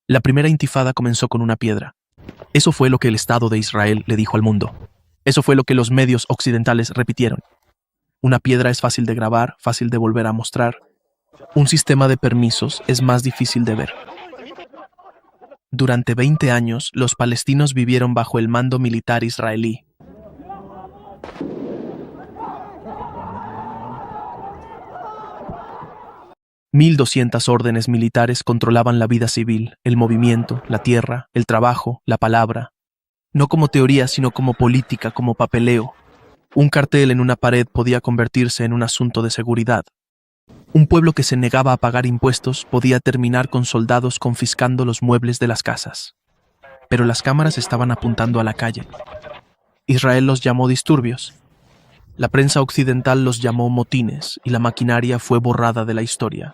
La primera intifada comenzó con una piedra. Eso fue lo que el Estado de Israel le dijo al mundo. Eso fue lo que los medios occidentales repitieron. Una piedra es fácil de grabar, fácil de volver a mostrar. Un sistema de permisos es más difícil de ver. Durante 20 años, los palestinos vivieron bajo el mando militar israelí. $1,200 órdenes militares controlaban la vida civil, el movimiento, la tierra, el trabajo, la palabra. No como teoría, sino como política, como papeleo. Un cartel en una pared podía convertirse en un asunto de seguridad. Un pueblo que se negaba a pagar impuestos podía terminar con soldados confiscando los muebles de las casas. Pero las cámaras estaban apuntando a la calle. Israel los llamó disturbios. La prensa occidental los llamó motines y la maquinaria fue borrada de la historia.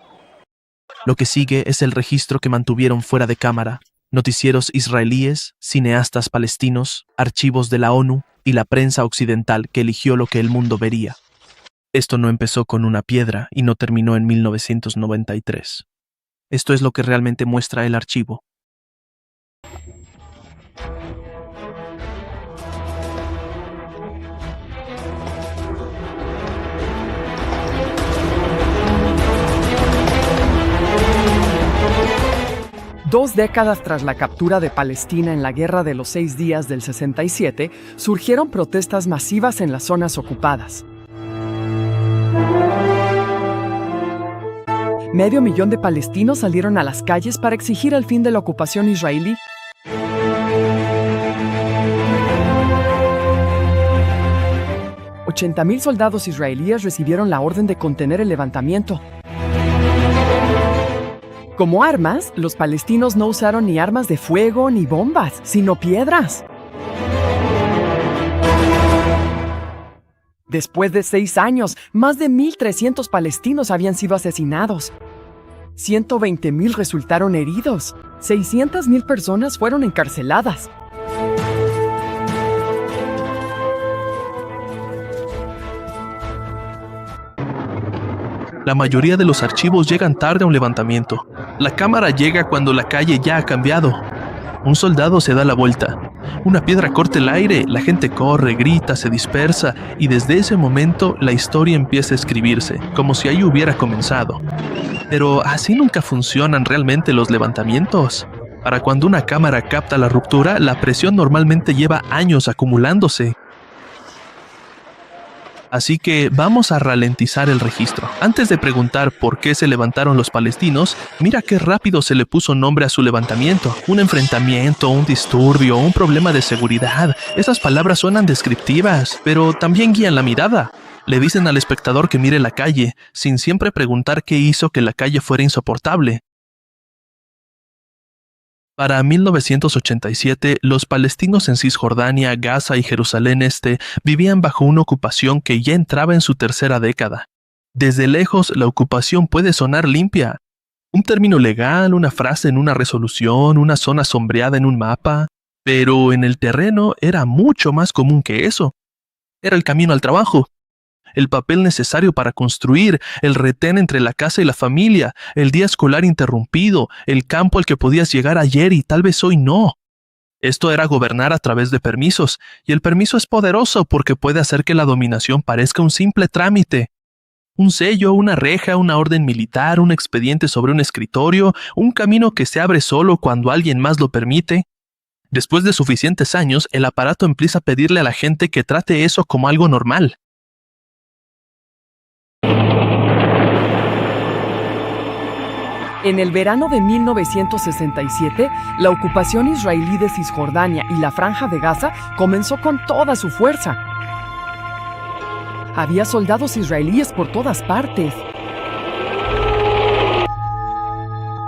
Lo que sigue es el registro que mantuvieron fuera de cámara, noticieros israelíes, cineastas palestinos, archivos de la ONU y la prensa occidental que eligió lo que el mundo vería. Esto no empezó con una piedra y no terminó en 1993. Esto es lo que realmente muestra el archivo. Dos décadas tras la captura de Palestina en la Guerra de los 6 días del 67, surgieron protestas masivas en las zonas ocupadas. 500,000 de palestinos salieron a las calles para exigir el fin de la ocupación israelí. $80,000 soldados israelíes recibieron la orden de contener el levantamiento. Como armas, los palestinos no usaron ni armas de fuego ni bombas, sino piedras. Después de 6 años, más de 1,300 palestinos habían sido asesinados. 120,000 resultaron heridos. 600,000 personas fueron encarceladas. La mayoría de los archivos llegan tarde a un levantamiento. La cámara llega cuando la calle ya ha cambiado. Un soldado se da la vuelta. Una piedra corta el aire, la gente corre, grita, se dispersa y desde ese momento la historia empieza a escribirse, como si ahí hubiera comenzado. Pero así nunca funcionan realmente los levantamientos. Para cuando una cámara capta la ruptura, la presión normalmente lleva años acumulándose. Así que vamos a ralentizar el registro. Antes de preguntar por qué se levantaron los palestinos, mira qué rápido se le puso nombre a su levantamiento. Un enfrentamiento, un disturbio, un problema de seguridad. Esas palabras suenan descriptivas, pero también guían la mirada. Le dicen al espectador que mire la calle, sin siempre preguntar qué hizo que la calle fuera insoportable. Para 1987, los palestinos en Cisjordania, Gaza y Jerusalén Este vivían bajo una ocupación que ya entraba en su tercera década. Desde lejos, la ocupación puede sonar limpia. Un término legal, una frase en una resolución, una zona sombreada en un mapa. Pero en el terreno era mucho más común que eso. Era el camino al trabajo. El papel necesario para construir, el retén entre la casa y la familia, el día escolar interrumpido, el campo al que podías llegar ayer y tal vez hoy no. Esto era gobernar a través de permisos, y el permiso es poderoso porque puede hacer que la dominación parezca un simple trámite. Un sello, una reja, una orden militar, un expediente sobre un escritorio, un camino que se abre solo cuando alguien más lo permite. Después de suficientes años, el aparato empieza a pedirle a la gente que trate eso como algo normal. En el verano de 1967, la ocupación israelí de Cisjordania y la Franja de Gaza comenzó con toda su fuerza. Había soldados israelíes por todas partes.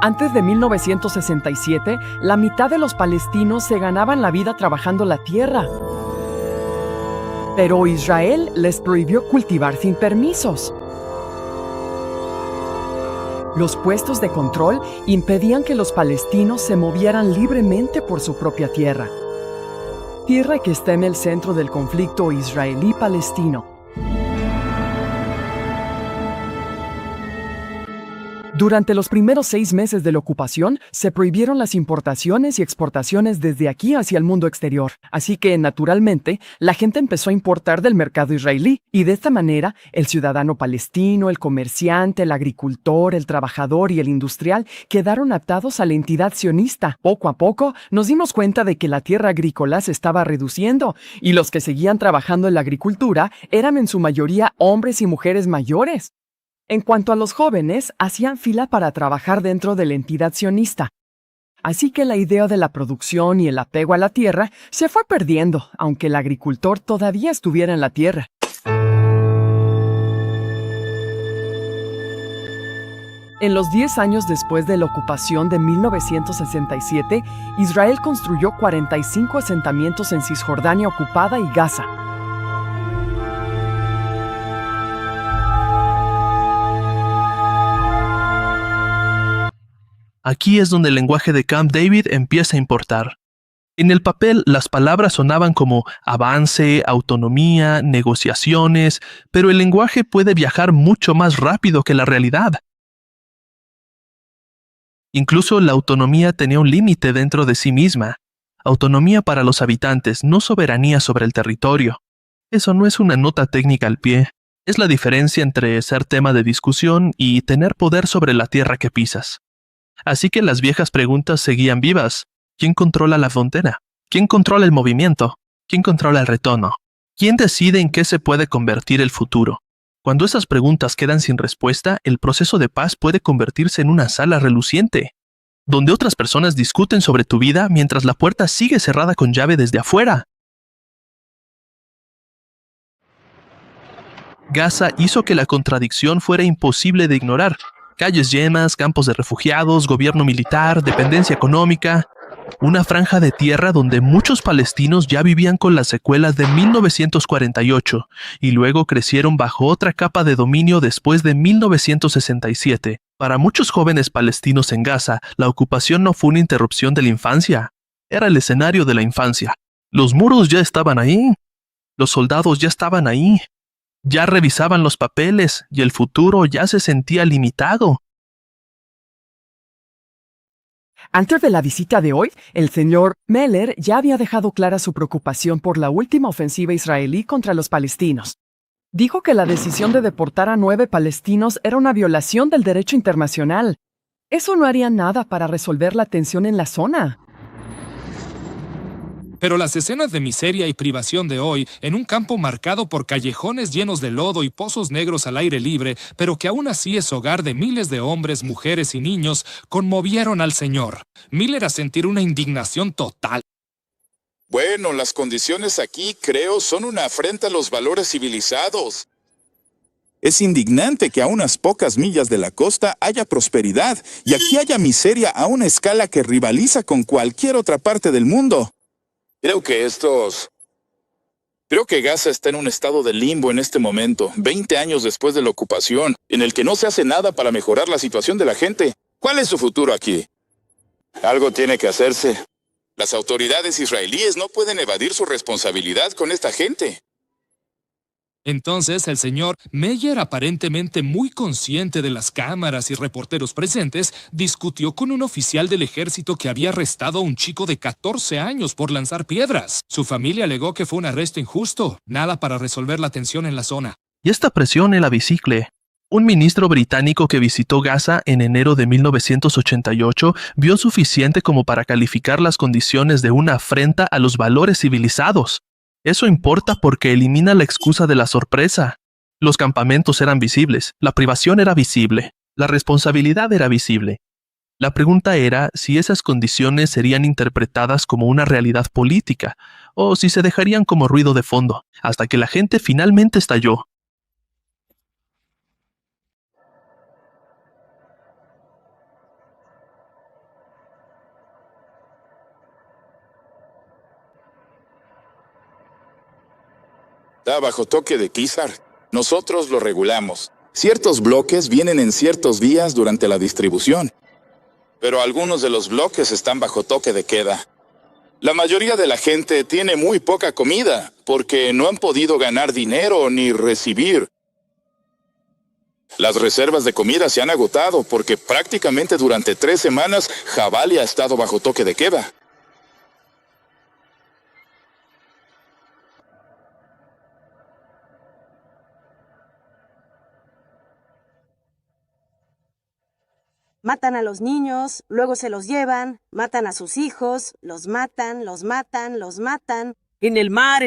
Antes de 1967, la mitad de los palestinos se ganaban la vida trabajando la tierra. Pero Israel les prohibió cultivar sin permisos. Los puestos de control impedían que los palestinos se movieran libremente por su propia tierra. Tierra que está en el centro del conflicto israelí-palestino. Durante los primeros 6 meses de la ocupación, se prohibieron las importaciones y exportaciones desde aquí hacia el mundo exterior. Así que, naturalmente, la gente empezó a importar del mercado israelí. Y de esta manera, el ciudadano palestino, el comerciante, el agricultor, el trabajador y el industrial quedaron atados a la entidad sionista. Poco a poco, nos dimos cuenta de que la tierra agrícola se estaba reduciendo y los que seguían trabajando en la agricultura eran en su mayoría hombres y mujeres mayores. En cuanto a los jóvenes, hacían fila para trabajar dentro de la entidad sionista. Así que la idea de la producción y el apego a la tierra se fue perdiendo, aunque el agricultor todavía estuviera en la tierra. En los 10 años después de la ocupación de 1967, Israel construyó 45 asentamientos en Cisjordania ocupada y Gaza. Aquí es donde el lenguaje de Camp David empieza a importar. En el papel, las palabras sonaban como avance, autonomía, negociaciones, pero el lenguaje puede viajar mucho más rápido que la realidad. Incluso la autonomía tenía un límite dentro de sí misma. Autonomía para los habitantes, no soberanía sobre el territorio. Eso no es una nota técnica al pie. Es la diferencia entre ser tema de discusión y tener poder sobre la tierra que pisas. Así que las viejas preguntas seguían vivas. ¿Quién controla la frontera? ¿Quién controla el movimiento? ¿Quién controla el retorno? ¿Quién decide en qué se puede convertir el futuro? Cuando esas preguntas quedan sin respuesta, el proceso de paz puede convertirse en una sala reluciente, donde otras personas discuten sobre tu vida mientras la puerta sigue cerrada con llave desde afuera. Gaza hizo que la contradicción fuera imposible de ignorar. Calles llenas, campos de refugiados, gobierno militar, dependencia económica. Una franja de tierra donde muchos palestinos ya vivían con las secuelas de 1948 y luego crecieron bajo otra capa de dominio después de 1967. Para muchos jóvenes palestinos en Gaza, la ocupación no fue una interrupción de la infancia. Era el escenario de la infancia. Los muros ya estaban ahí. Los soldados ya estaban ahí. Ya revisaban los papeles y el futuro ya se sentía limitado. Antes de la visita de hoy, el señor Meller ya había dejado clara su preocupación por la última ofensiva israelí contra los palestinos. Dijo que la decisión de deportar a 9 palestinos era una violación del derecho internacional. Eso no haría nada para resolver la tensión en la zona. Pero las escenas de miseria y privación de hoy, en un campo marcado por callejones llenos de lodo y pozos negros al aire libre, pero que aún así es hogar de miles de hombres, mujeres y niños, conmovieron al Señor. Miller a sentir una indignación total. Bueno, las condiciones aquí, creo, son una afrenta a los valores civilizados. Es indignante que a unas pocas millas de la costa haya prosperidad y aquí haya miseria a una escala que rivaliza con cualquier otra parte del mundo. Creo que Gaza está en un estado de limbo en este momento, 20 años después de la ocupación, en el que no se hace nada para mejorar la situación de la gente. ¿Cuál es su futuro aquí? Algo tiene que hacerse. Las autoridades israelíes no pueden evadir su responsabilidad con esta gente. Entonces el señor Meyer, aparentemente muy consciente de las cámaras y reporteros presentes, discutió con un oficial del ejército que había arrestado a un chico de 14 años por lanzar piedras. Su familia alegó que fue un arresto injusto, nada para resolver la tensión en la zona. Y esta presión era visible. Un ministro británico que visitó Gaza en enero de 1988 vio suficiente como para calificar las condiciones de una afrenta a los valores civilizados. Eso importa porque elimina la excusa de la sorpresa. Los campamentos eran visibles, la privación era visible, la responsabilidad era visible. La pregunta era si esas condiciones serían interpretadas como una realidad política o si se dejarían como ruido de fondo, hasta que la gente finalmente estalló. Está bajo toque de Qisar. Nosotros lo regulamos. Ciertos bloques vienen en ciertos días durante la distribución. Pero algunos de los bloques están bajo toque de queda. La mayoría de la gente tiene muy poca comida porque no han podido ganar dinero ni recibir. Las reservas de comida se han agotado porque prácticamente durante 3 semanas Jabalia ha estado bajo toque de queda. Matan a los niños, luego se los llevan, matan a sus hijos, los matan, los matan, los matan. En el mar,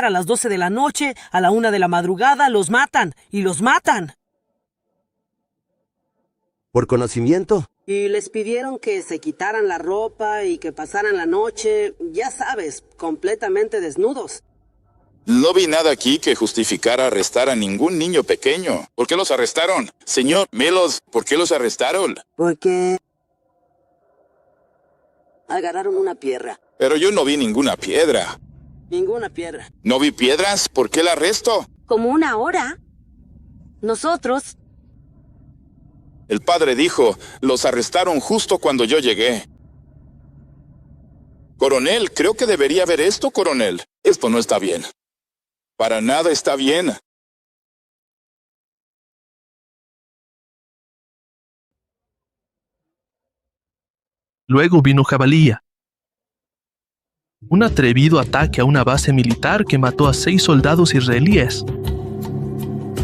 a las 12 de la noche, a la 1 de la madrugada, los matan, y los matan. ¿Por conocimiento? Y les pidieron que se quitaran la ropa y que pasaran la noche, ya sabes, completamente desnudos. No vi nada aquí que justificara arrestar a ningún niño pequeño. ¿Por qué los arrestaron? Señor Melos, ¿por qué los arrestaron? Porque agarraron una piedra. Pero yo no vi ninguna piedra. Ninguna piedra. ¿No vi piedras? ¿Por qué el arresto? Como una hora. Nosotros... El padre dijo, los arrestaron justo cuando yo llegué. Coronel, creo que debería ver esto, coronel. Esto no está bien. Para nada está bien. Luego vino Jabalía, un atrevido ataque a una base militar que mató a 6 soldados israelíes.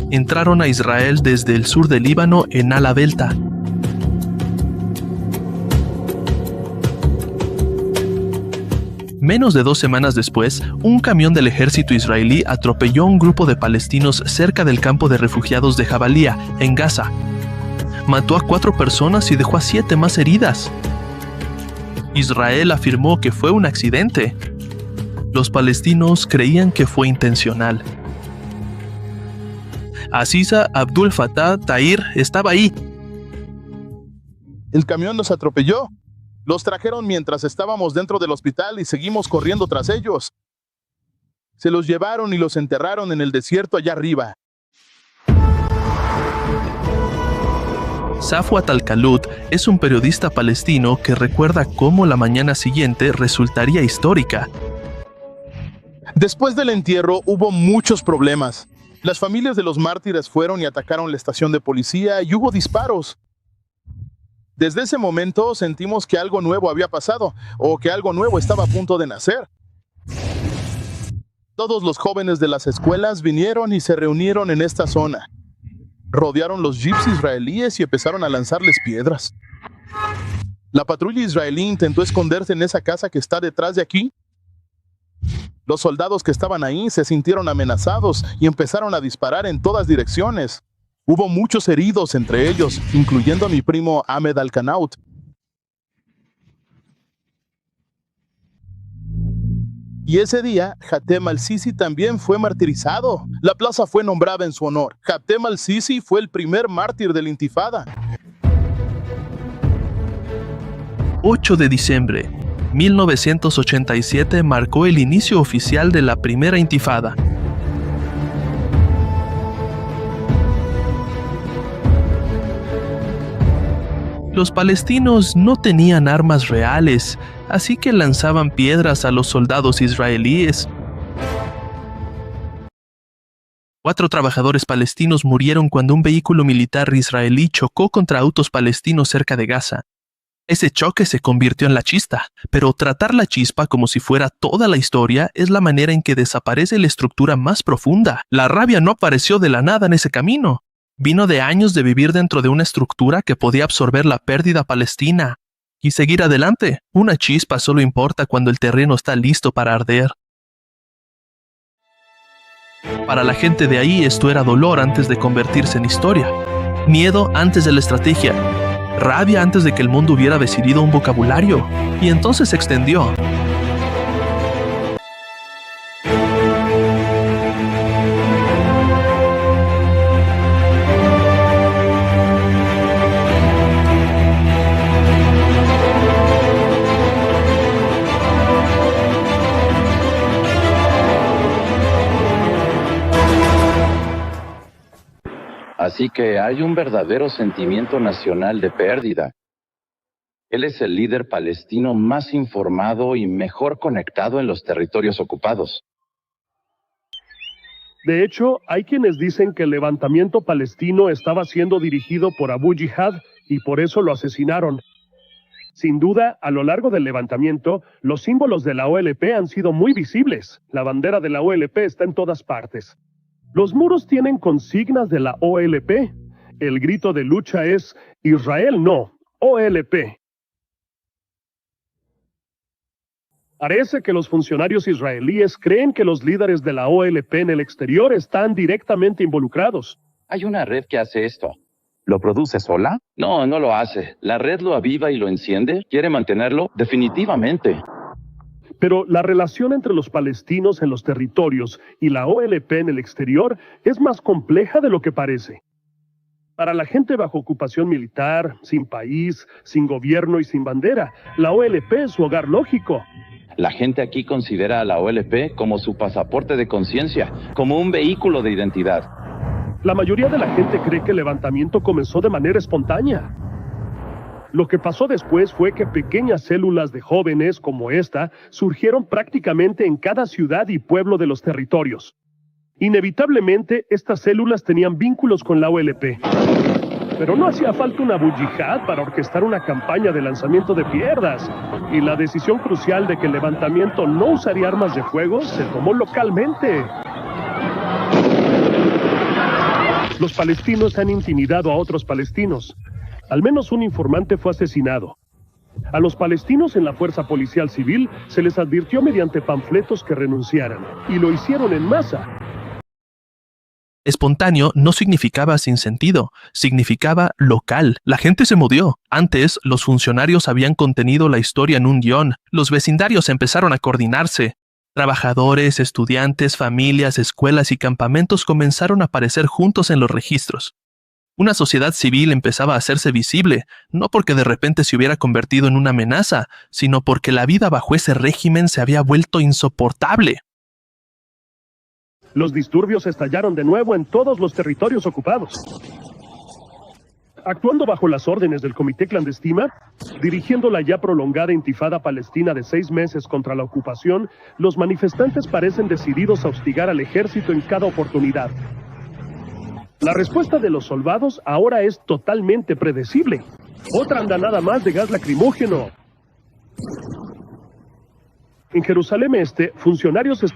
Entraron a Israel desde el sur del Líbano en ala delta. Menos de 2 semanas después, un camión del ejército israelí atropelló a un grupo de palestinos cerca del campo de refugiados de Jabalía, en Gaza. Mató a 4 personas y dejó a 7 más heridas. Israel afirmó que fue un accidente. Los palestinos creían que fue intencional. Aziza Abdul Fattah Tahir estaba ahí. El camión nos atropelló. Los trajeron mientras estábamos dentro del hospital y seguimos corriendo tras ellos. Se los llevaron y los enterraron en el desierto allá arriba. Safwat Al-Khalud es un periodista palestino que recuerda cómo la mañana siguiente resultaría histórica. Después del entierro hubo muchos problemas. Las familias de los mártires fueron y atacaron la estación de policía y hubo disparos. Desde ese momento sentimos que algo nuevo había pasado o que algo nuevo estaba a punto de nacer. Todos los jóvenes de las escuelas vinieron y se reunieron en esta zona. Rodearon los jeeps israelíes y empezaron a lanzarles piedras. La patrulla israelí intentó esconderse en esa casa que está detrás de aquí. Los soldados que estaban ahí se sintieron amenazados y empezaron a disparar en todas direcciones. Hubo muchos heridos entre ellos, incluyendo a mi primo Ahmed Al-Qanaut. Y ese día, Hatem al-Sisi también fue martirizado. La plaza fue nombrada en su honor. Hatem al-Sisi fue el primer mártir de la Intifada. 8 de diciembre, 1987 marcó el inicio oficial de la primera Intifada. Los palestinos no tenían armas reales, así que lanzaban piedras a los soldados israelíes. 4 trabajadores palestinos murieron cuando un vehículo militar israelí chocó contra autos palestinos cerca de Gaza. Ese choque se convirtió en la chispa, pero tratar la chispa como si fuera toda la historia es la manera en que desaparece la estructura más profunda. La rabia no apareció de la nada en ese camino. Vino de años de vivir dentro de una estructura que podía absorber la pérdida palestina y seguir adelante. Una chispa solo importa cuando el terreno está listo para arder. Para la gente de ahí esto era dolor antes de convertirse en historia, miedo antes de la estrategia, rabia antes de que el mundo hubiera decidido un vocabulario, y entonces se extendió. Así que hay un verdadero sentimiento nacional de pérdida. Él es el líder palestino más informado y mejor conectado en los territorios ocupados. De hecho, hay quienes dicen que el levantamiento palestino estaba siendo dirigido por Abu Jihad y por eso lo asesinaron. Sin duda, a lo largo del levantamiento, los símbolos de la OLP han sido muy visibles. La bandera de la OLP está en todas partes. Los muros tienen consignas de la OLP. El grito de lucha es Israel no, OLP. Parece que los funcionarios israelíes creen que los líderes de la OLP en el exterior están directamente involucrados. Hay una red que hace esto. ¿Lo produce sola? No, no lo hace. La red lo aviva y lo enciende. ¿Quiere mantenerlo? Definitivamente. Pero la relación entre los palestinos en los territorios y la OLP en el exterior es más compleja de lo que parece. Para la gente bajo ocupación militar, sin país, sin gobierno y sin bandera, la OLP es su hogar lógico. La gente aquí considera a la OLP como su pasaporte de conciencia, como un vehículo de identidad. La mayoría de la gente cree que el levantamiento comenzó de manera espontánea. Lo que pasó después fue que pequeñas células de jóvenes como esta surgieron prácticamente en cada ciudad y pueblo de los territorios. Inevitablemente, estas células tenían vínculos con la OLP. Pero no hacía falta una Abu Jihad para orquestar una campaña de lanzamiento de piedras. Y la decisión crucial de que el levantamiento no usaría armas de fuego se tomó localmente. Los palestinos han intimidado a otros palestinos. Al menos un informante fue asesinado. A los palestinos en la fuerza policial civil se les advirtió mediante panfletos que renunciaran. Y lo hicieron en masa. Espontáneo no significaba sin sentido, significaba local. La gente se movió. Antes, los funcionarios habían contenido la historia en un guión. Los vecindarios empezaron a coordinarse. Trabajadores, estudiantes, familias, escuelas y campamentos comenzaron a aparecer juntos en los registros. Una sociedad civil empezaba a hacerse visible, no porque de repente se hubiera convertido en una amenaza, sino porque la vida bajo ese régimen se había vuelto insoportable. Los disturbios estallaron de nuevo en todos los territorios ocupados. Actuando bajo las órdenes del Comité Clandestino, dirigiendo la ya prolongada intifada palestina de 6 meses contra la ocupación, los manifestantes parecen decididos a hostigar al ejército en cada oportunidad. La respuesta de los soldados ahora es totalmente predecible. Otra andanada más de gas lacrimógeno. En Jerusalén Este, funcionarios se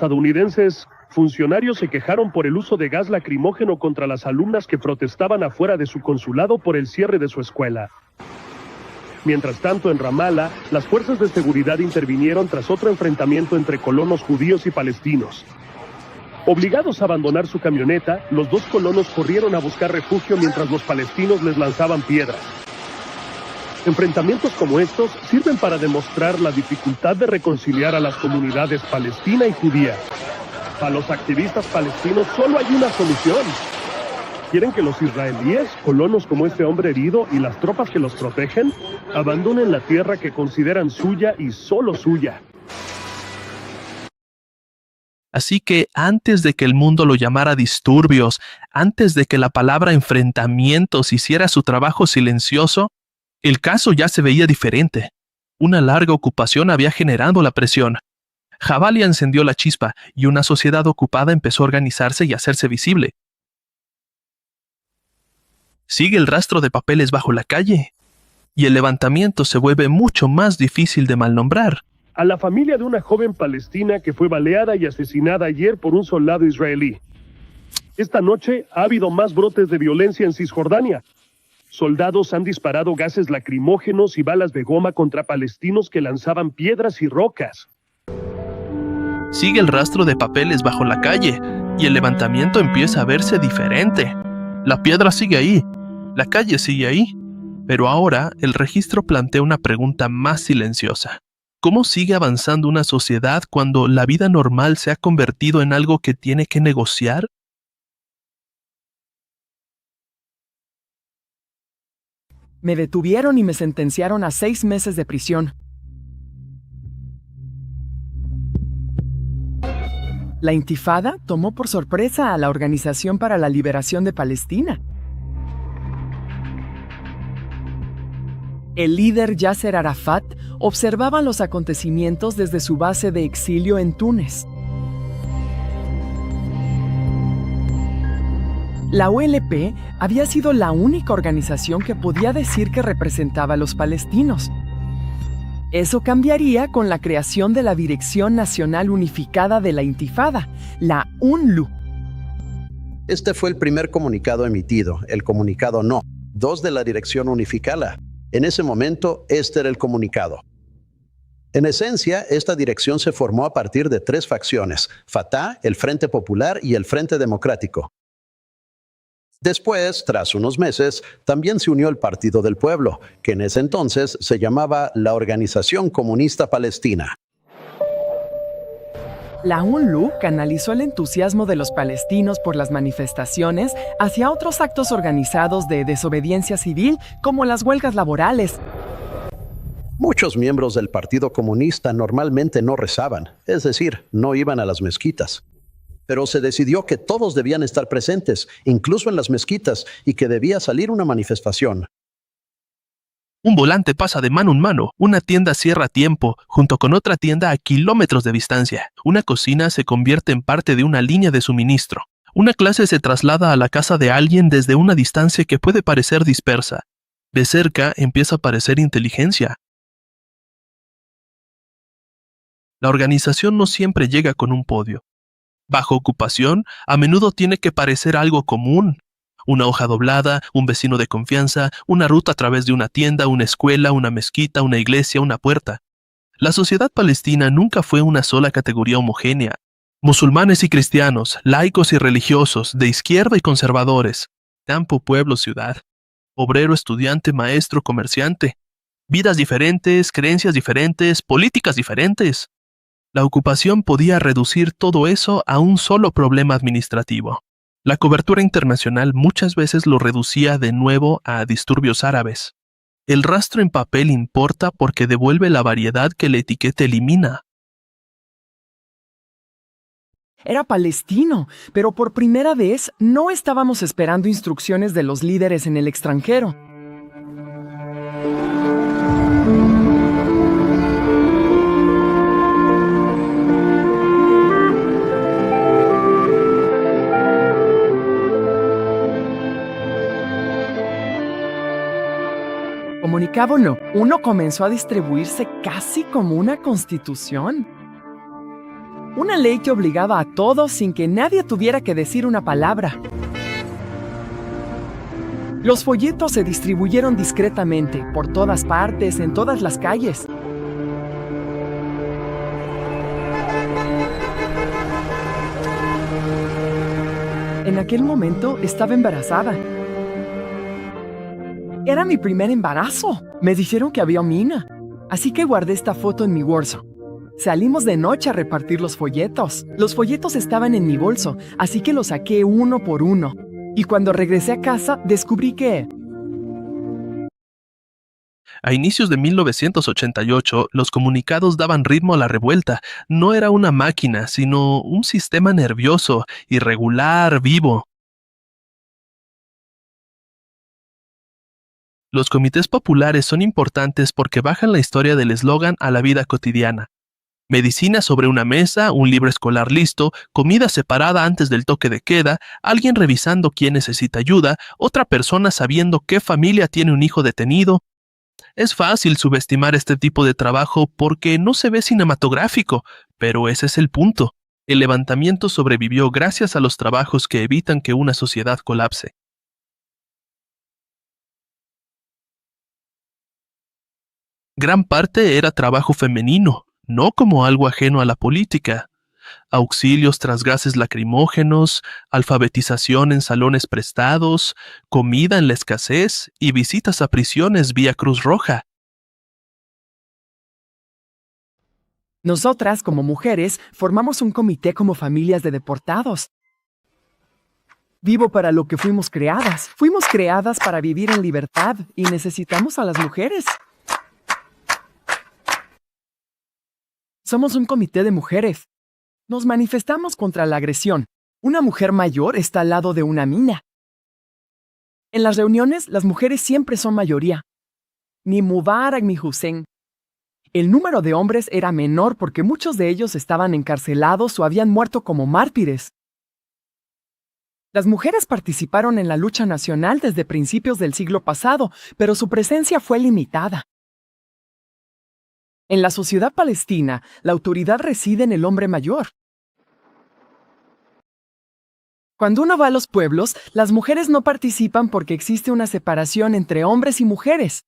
quejaron por el uso de gas lacrimógeno contra las alumnas que protestaban afuera de su consulado por el cierre de su escuela. Mientras tanto, en Ramallah, las fuerzas de seguridad intervinieron tras otro enfrentamiento entre colonos judíos y palestinos. Obligados a abandonar su camioneta, los dos colonos corrieron a buscar refugio mientras los palestinos les lanzaban piedras. Enfrentamientos como estos sirven para demostrar la dificultad de reconciliar a las comunidades palestina y judía. Para los activistas palestinos solo hay una solución. Quieren que los israelíes, colonos como este hombre herido y las tropas que los protegen, abandonen la tierra que consideran suya y solo suya. Así que antes de que el mundo lo llamara disturbios, antes de que la palabra enfrentamientos hiciera su trabajo silencioso, el caso ya se veía diferente. Una larga ocupación había generado la presión. Jabalia encendió la chispa y una sociedad ocupada empezó a organizarse y a hacerse visible. Sigue el rastro de papeles bajo la calle y el levantamiento se vuelve mucho más difícil de malnombrar. A la familia de una joven palestina que fue baleada y asesinada ayer por un soldado israelí. Esta noche ha habido más brotes de violencia en Cisjordania. Soldados han disparado gases lacrimógenos y balas de goma contra palestinos que lanzaban piedras y rocas. Sigue el rastro de papeles bajo la calle y el levantamiento empieza a verse diferente. La piedra sigue ahí, la calle sigue ahí, pero ahora el registro plantea una pregunta más silenciosa. ¿Cómo sigue avanzando una sociedad cuando la vida normal se ha convertido en algo que tiene que negociar? Me detuvieron y me sentenciaron a 6 meses de prisión. La intifada tomó por sorpresa a la Organización para la Liberación de Palestina. El líder Yasser Arafat observaba los acontecimientos desde su base de exilio en Túnez. La OLP había sido la única organización que podía decir que representaba a los palestinos. Eso cambiaría con la creación de la Dirección Nacional Unificada de la Intifada, la UNLU. Este fue el primer comunicado emitido, el comunicado No. 2 de la Dirección Unificada. En ese momento, este era el comunicado. En esencia, esta dirección se formó a partir de 3 facciones: Fatah, el Frente Popular y el Frente Democrático. Después, tras unos meses, también se unió el Partido del Pueblo, que en ese entonces se llamaba la Organización Comunista Palestina. La UNLU canalizó el entusiasmo de los palestinos por las manifestaciones hacia otros actos organizados de desobediencia civil, como las huelgas laborales. Muchos miembros del Partido Comunista normalmente no rezaban, es decir, no iban a las mezquitas. Pero se decidió que todos debían estar presentes, incluso en las mezquitas, y que debía salir una manifestación. Un volante pasa de mano en mano, una tienda cierra a tiempo, junto con otra tienda a kilómetros de distancia. Una cocina se convierte en parte de una línea de suministro. Una clase se traslada a la casa de alguien desde una distancia que puede parecer dispersa. De cerca empieza a parecer inteligencia. La organización no siempre llega con un podio. Bajo ocupación, a menudo tiene que parecer algo común. Una hoja doblada, un vecino de confianza, una ruta a través de una tienda, una escuela, una mezquita, una iglesia, una puerta. La sociedad palestina nunca fue una sola categoría homogénea. Musulmanes y cristianos, laicos y religiosos, de izquierda y conservadores, campo, pueblo, ciudad, obrero, estudiante, maestro, comerciante. Vidas diferentes, creencias diferentes, políticas diferentes. La ocupación podía reducir todo eso a un solo problema administrativo. La cobertura internacional muchas veces lo reducía de nuevo a disturbios árabes. El rastro en papel importa porque devuelve la variedad que la etiqueta elimina. Era palestino, pero por primera vez no estábamos esperando instrucciones de los líderes en el extranjero. Comunicado No. 1 comenzó a distribuirse casi como una constitución. Una ley que obligaba a todos sin que nadie tuviera que decir una palabra. Los folletos se distribuyeron discretamente, por todas partes, en todas las calles. En aquel momento estaba embarazada. Era mi primer embarazo. Me dijeron que había mina. Así que guardé esta foto en mi bolso. Salimos de noche a repartir los folletos. Los folletos estaban en mi bolso, así que los saqué uno por uno. Y cuando regresé a casa, descubrí que... A inicios de 1988, los comunicados daban ritmo a la revuelta. No era una máquina, sino un sistema nervioso, irregular, vivo. Los comités populares son importantes porque bajan la historia del eslogan a la vida cotidiana. Medicina sobre una mesa, un libro escolar listo, comida separada antes del toque de queda, alguien revisando quién necesita ayuda, otra persona sabiendo qué familia tiene un hijo detenido. Es fácil subestimar este tipo de trabajo porque no se ve cinematográfico, pero ese es el punto. El levantamiento sobrevivió gracias a los trabajos que evitan que una sociedad colapse. Gran parte era trabajo femenino, no como algo ajeno a la política. Auxilios tras gases lacrimógenos, alfabetización en salones prestados, comida en la escasez y visitas a prisiones vía Cruz Roja. Nosotras, como mujeres, formamos un comité como familias de deportados. Vivo para lo que fuimos creadas. Fuimos creadas para vivir en libertad y necesitamos a las mujeres. Somos un comité de mujeres. Nos manifestamos contra la agresión. Una mujer mayor está al lado de una mina. En las reuniones, las mujeres siempre son mayoría. Ni Mubarak ni Hussein. El número de hombres era menor porque muchos de ellos estaban encarcelados o habían muerto como mártires. Las mujeres participaron en la lucha nacional desde principios del siglo pasado, pero su presencia fue limitada. En la sociedad palestina, la autoridad reside en el hombre mayor. Cuando uno va a los pueblos, las mujeres no participan porque existe una separación entre hombres y mujeres.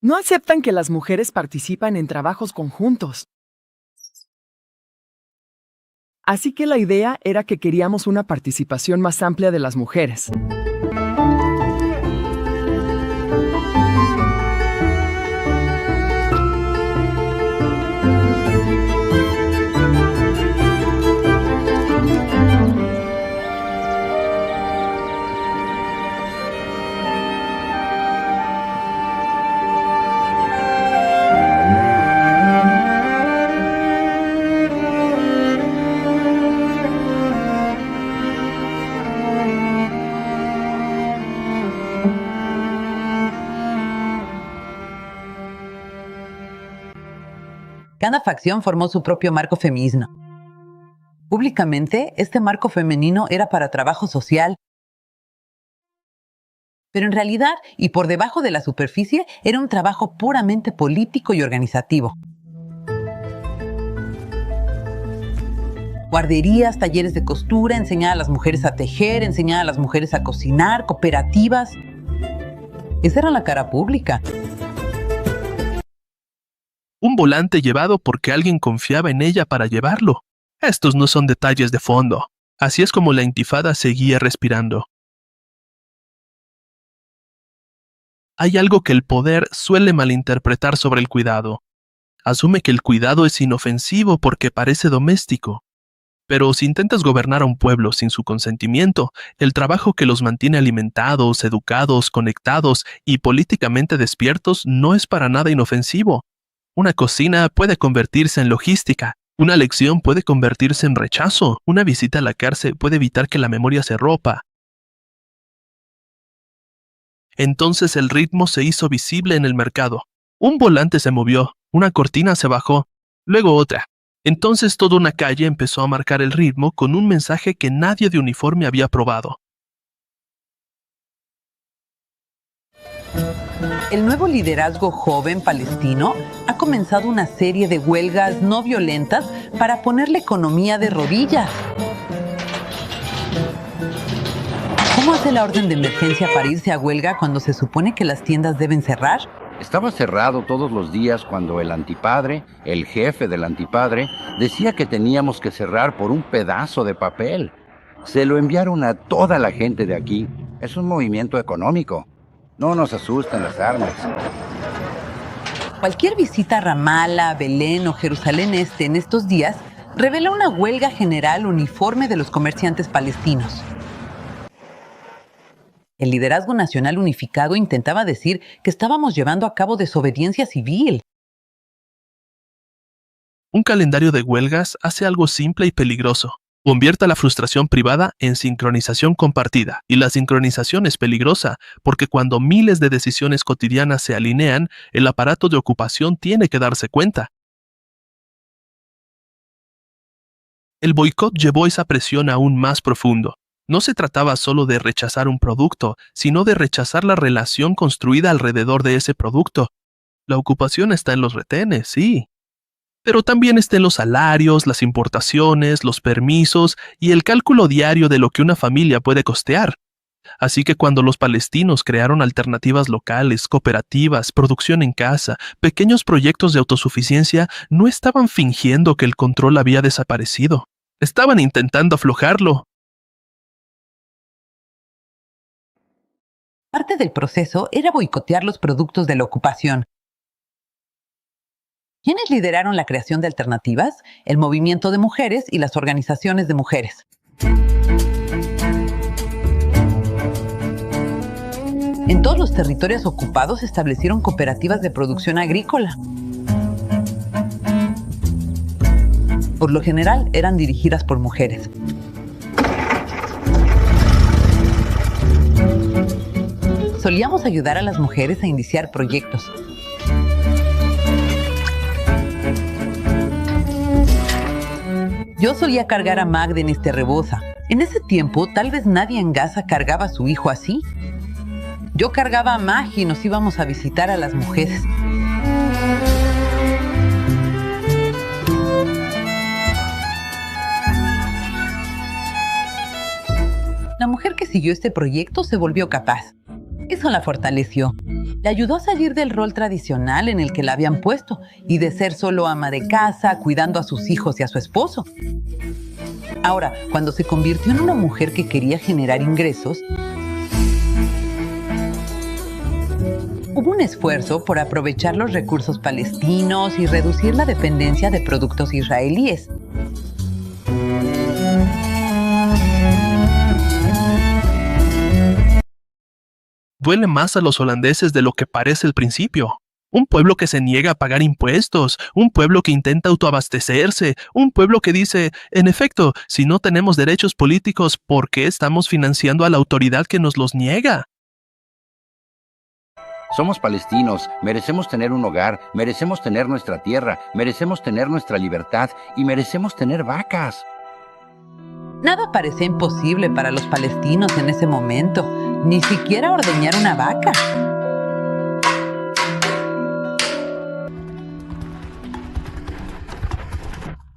No aceptan que las mujeres participan en trabajos conjuntos. Así que la idea era que queríamos una participación más amplia de las mujeres. Cada facción formó su propio marco femenino. Públicamente, este marco femenino era para trabajo social, pero en realidad, y por debajo de la superficie, era un trabajo puramente político y organizativo. Guarderías, talleres de costura, enseñar a las mujeres a tejer, enseñar a las mujeres a cocinar, cooperativas. Esa era la cara pública. Un volante llevado porque alguien confiaba en ella para llevarlo. Estos no son detalles de fondo. Así es como la intifada seguía respirando. Hay algo que el poder suele malinterpretar sobre el cuidado. Asume que el cuidado es inofensivo porque parece doméstico. Pero si intentas gobernar a un pueblo sin su consentimiento, el trabajo que los mantiene alimentados, educados, conectados y políticamente despiertos no es para nada inofensivo. Una cocina puede convertirse en logística, una lección puede convertirse en rechazo, una visita a la cárcel puede evitar que la memoria se rompa. Entonces el ritmo se hizo visible en el mercado. Un volante se movió, una cortina se bajó, luego otra. Entonces toda una calle empezó a marcar el ritmo con un mensaje que nadie de uniforme había probado. El nuevo liderazgo joven palestino ha comenzado una serie de huelgas no violentas para poner la economía de rodillas. ¿Cómo hace la orden de emergencia para irse a huelga cuando se supone que las tiendas deben cerrar? Estaba cerrado todos los días cuando el antipadre, el jefe del antipadre, decía que teníamos que cerrar por un pedazo de papel. Se lo enviaron a toda la gente de aquí. Es un movimiento económico. No nos asustan las armas. Cualquier visita a Ramala, Belén o Jerusalén Este en estos días revela una huelga general uniforme de los comerciantes palestinos. El liderazgo nacional unificado intentaba decir que estábamos llevando a cabo desobediencia civil. Un calendario de huelgas hace algo simple y peligroso. Convierte la frustración privada en sincronización compartida. Y la sincronización es peligrosa porque cuando miles de decisiones cotidianas se alinean, el aparato de ocupación tiene que darse cuenta. El boicot llevó esa presión aún más profundo. No se trataba solo de rechazar un producto, sino de rechazar la relación construida alrededor de ese producto. La ocupación está en los retenes, sí. Pero también está en los salarios, las importaciones, los permisos y el cálculo diario de lo que una familia puede costear. Así que cuando los palestinos crearon alternativas locales, cooperativas, producción en casa, pequeños proyectos de autosuficiencia, no estaban fingiendo que el control había desaparecido. Estaban intentando aflojarlo. Parte del proceso era boicotear los productos de la ocupación. ¿Quiénes lideraron la creación de alternativas? El movimiento de mujeres y las organizaciones de mujeres. En todos los territorios ocupados se establecieron cooperativas de producción agrícola. Por lo general, eran dirigidas por mujeres. Solíamos ayudar a las mujeres a iniciar proyectos. Yo solía cargar a Magda en este reboza. En ese tiempo, tal vez nadie en Gaza cargaba a su hijo así. Yo cargaba a Mag y nos íbamos a visitar a las mujeres. La mujer que siguió este proyecto se volvió capaz. Eso la fortaleció. Le ayudó a salir del rol tradicional en el que la habían puesto y de ser solo ama de casa, cuidando a sus hijos y a su esposo. Ahora, cuando se convirtió en una mujer que quería generar ingresos, hubo un esfuerzo por aprovechar los recursos palestinos y reducir la dependencia de productos israelíes. Duele más a los holandeses de lo que parece al principio. Un pueblo que se niega a pagar impuestos, un pueblo que intenta autoabastecerse, un pueblo que dice, en efecto, si no tenemos derechos políticos, ¿por qué estamos financiando a la autoridad que nos los niega? Somos palestinos, merecemos tener un hogar, merecemos tener nuestra tierra, merecemos tener nuestra libertad y merecemos tener vacas. Nada parecía imposible para los palestinos en ese momento, ni siquiera ordeñar una vaca.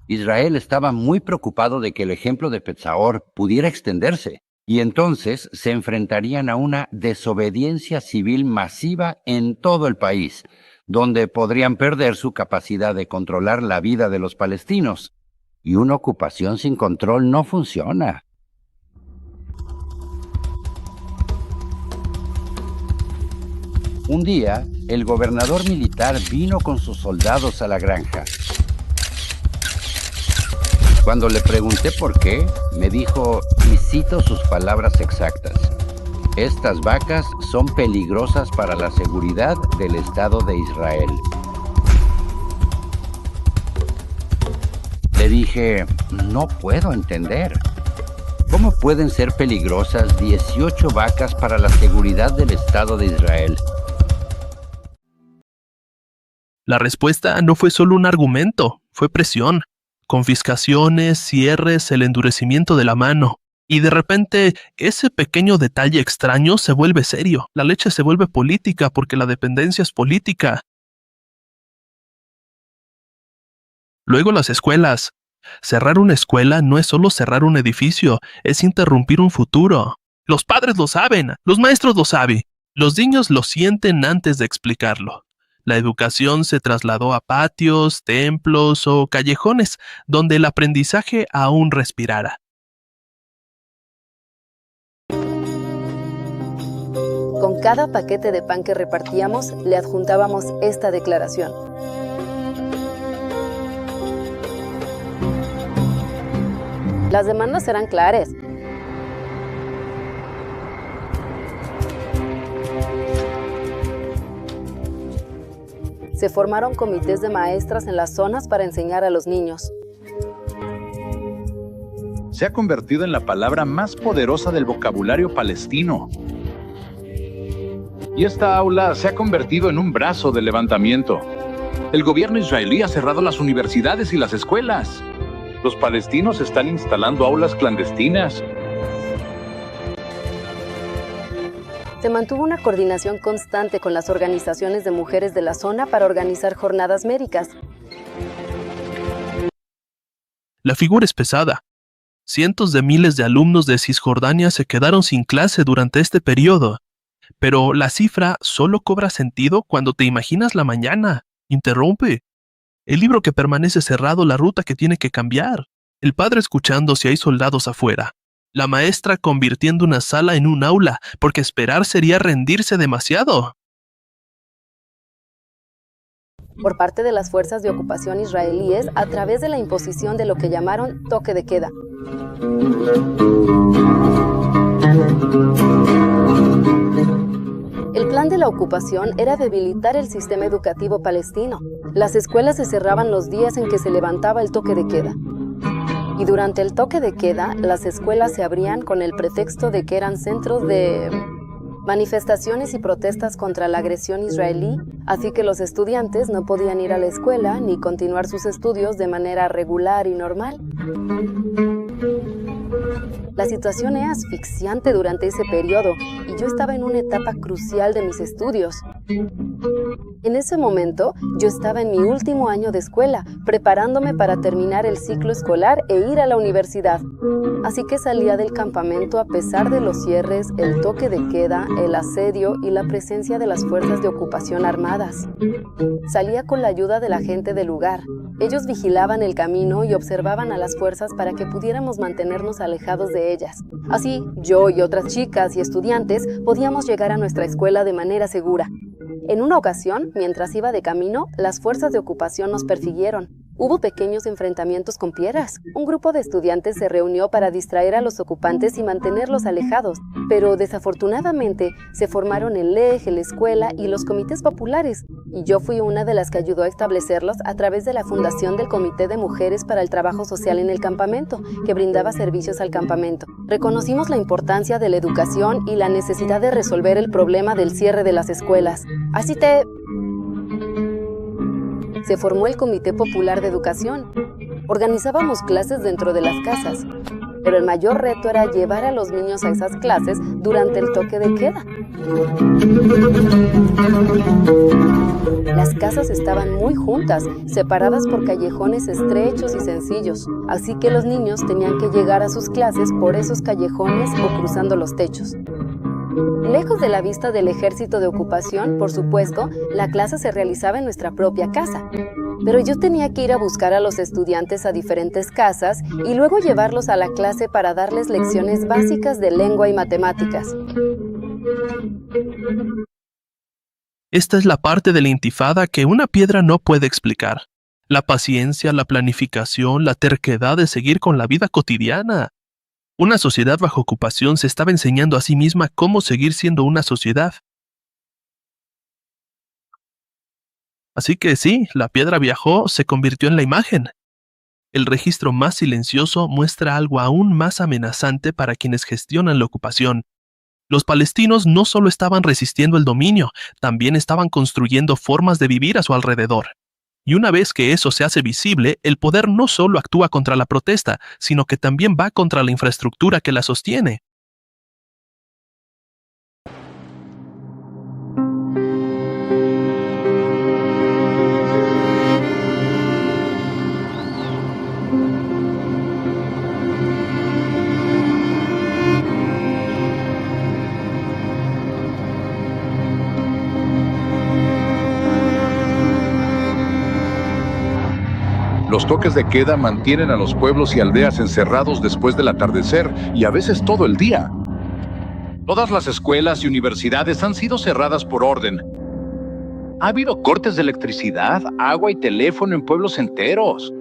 Israel estaba muy preocupado de que el ejemplo de Petzaor pudiera extenderse, y entonces se enfrentarían a una desobediencia civil masiva en todo el país, donde podrían perder su capacidad de controlar la vida de los palestinos. Y una ocupación sin control no funciona. Un día, el gobernador militar vino con sus soldados a la granja. Cuando le pregunté por qué, me dijo, y cito sus palabras exactas: estas vacas son peligrosas para la seguridad del Estado de Israel. Le dije, no puedo entender. ¿Cómo pueden ser peligrosas 18 vacas para la seguridad del Estado de Israel? La respuesta no fue solo un argumento, fue presión. Confiscaciones, cierres, el endurecimiento de la mano. Y de repente, ese pequeño detalle extraño se vuelve serio. La leche se vuelve política porque la dependencia es política. Luego las escuelas. Cerrar una escuela no es solo cerrar un edificio, es interrumpir un futuro. Los padres lo saben, los maestros lo saben, los niños lo sienten antes de explicarlo. La educación se trasladó a patios, templos o callejones donde el aprendizaje aún respirara. Con cada paquete de pan que repartíamos, le adjuntábamos esta declaración. Las demandas eran claras. Se formaron comités de maestras en las zonas para enseñar a los niños. Se ha convertido en la palabra más poderosa del vocabulario palestino. Y esta aula se ha convertido en un brazo del levantamiento. El gobierno israelí ha cerrado las universidades y las escuelas. Los palestinos están instalando aulas clandestinas. Se mantuvo una coordinación constante con las organizaciones de mujeres de la zona para organizar jornadas médicas. La figura es pesada. Cientos de miles de alumnos de Cisjordania se quedaron sin clase durante este periodo. Pero la cifra solo cobra sentido cuando te imaginas la mañana. Interrumpe. El libro que permanece cerrado, la ruta que tiene que cambiar. El padre escuchando si hay soldados afuera. La maestra convirtiendo una sala en un aula, porque esperar sería rendirse demasiado. Por parte de las fuerzas de ocupación israelíes a través de la imposición de lo que llamaron toque de queda. El plan de la ocupación era debilitar el sistema educativo palestino. Las escuelas se cerraban los días en que se levantaba el toque de queda. Y durante el toque de queda, las escuelas se abrían con el pretexto de que eran centros de manifestaciones y protestas contra la agresión israelí, así que los estudiantes no podían ir a la escuela ni continuar sus estudios de manera regular y normal. La situación era asfixiante durante ese periodo y yo estaba en una etapa crucial de mis estudios. En ese momento, yo estaba en mi último año de escuela, preparándome para terminar el ciclo escolar e ir a la universidad. Así que salía del campamento a pesar de los cierres, el toque de queda, el asedio y la presencia de las fuerzas de ocupación armadas. Salía con la ayuda de la gente del lugar. Ellos vigilaban el camino y observaban a las fuerzas para que pudiéramos mantenernos alejados de ellas. Así, yo y otras chicas y estudiantes podíamos llegar a nuestra escuela de manera segura. En una ocasión, mientras iba de camino, las fuerzas de ocupación nos persiguieron. Hubo pequeños enfrentamientos con piedras. Un grupo de estudiantes se reunió para distraer a los ocupantes y mantenerlos alejados, pero desafortunadamente se formaron el LEG, la escuela y los comités populares, y yo fui una de las que ayudó a establecerlos a través de la fundación del Comité de Mujeres para el Trabajo Social en el Campamento, que brindaba servicios al campamento. Reconocimos la importancia de la educación y la necesidad de resolver el problema del cierre de las escuelas. Se formó el Comité Popular de Educación. Organizábamos clases dentro de las casas, pero el mayor reto era llevar a los niños a esas clases durante el toque de queda. Las casas estaban muy juntas, separadas por callejones estrechos y sencillos, así que los niños tenían que llegar a sus clases por esos callejones o cruzando los techos. Lejos de la vista del ejército de ocupación, por supuesto, la clase se realizaba en nuestra propia casa. Pero yo tenía que ir a buscar a los estudiantes a diferentes casas y luego llevarlos a la clase para darles lecciones básicas de lengua y matemáticas. Esta es la parte de la intifada que una piedra no puede explicar. La paciencia, la planificación, la terquedad de seguir con la vida cotidiana. Una sociedad bajo ocupación se estaba enseñando a sí misma cómo seguir siendo una sociedad. Así que sí, la piedra viajó, se convirtió en la imagen. El registro más silencioso muestra algo aún más amenazante para quienes gestionan la ocupación. Los palestinos no solo estaban resistiendo el dominio, también estaban construyendo formas de vivir a su alrededor. Y una vez que eso se hace visible, el poder no solo actúa contra la protesta, sino que también va contra la infraestructura que la sostiene. Los toques de queda mantienen a los pueblos y aldeas encerrados después del atardecer y a veces todo el día. Todas las escuelas y universidades han sido cerradas por orden. Ha habido cortes de electricidad, agua y teléfono en pueblos enteros.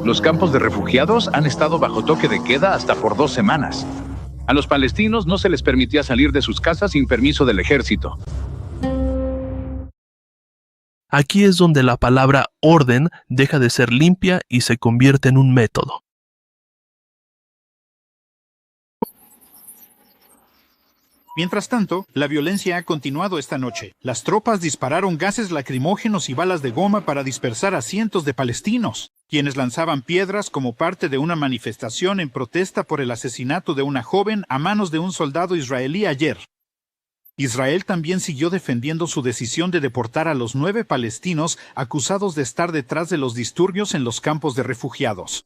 Los campos de refugiados han estado bajo toque de queda hasta por 2 semanas. A los palestinos no se les permitía salir de sus casas sin permiso del ejército. Aquí es donde la palabra orden deja de ser limpia y se convierte en un método. Mientras tanto, la violencia ha continuado esta noche. Las tropas dispararon gases lacrimógenos y balas de goma para dispersar a cientos de palestinos, quienes lanzaban piedras como parte de una manifestación en protesta por el asesinato de una joven a manos de un soldado israelí ayer. Israel también siguió defendiendo su decisión de deportar a los 9 palestinos acusados de estar detrás de los disturbios en los campos de refugiados.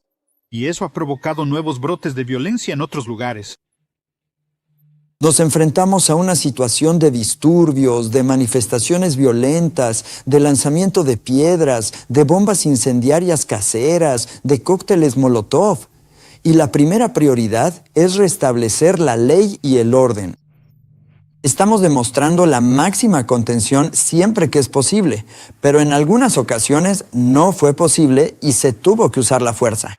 Y eso ha provocado nuevos brotes de violencia en otros lugares. Nos enfrentamos a una situación de disturbios, de manifestaciones violentas, de lanzamiento de piedras, de bombas incendiarias caseras, de cócteles Molotov. Y la primera prioridad es restablecer la ley y el orden. Estamos demostrando la máxima contención siempre que es posible, pero en algunas ocasiones no fue posible y se tuvo que usar la fuerza.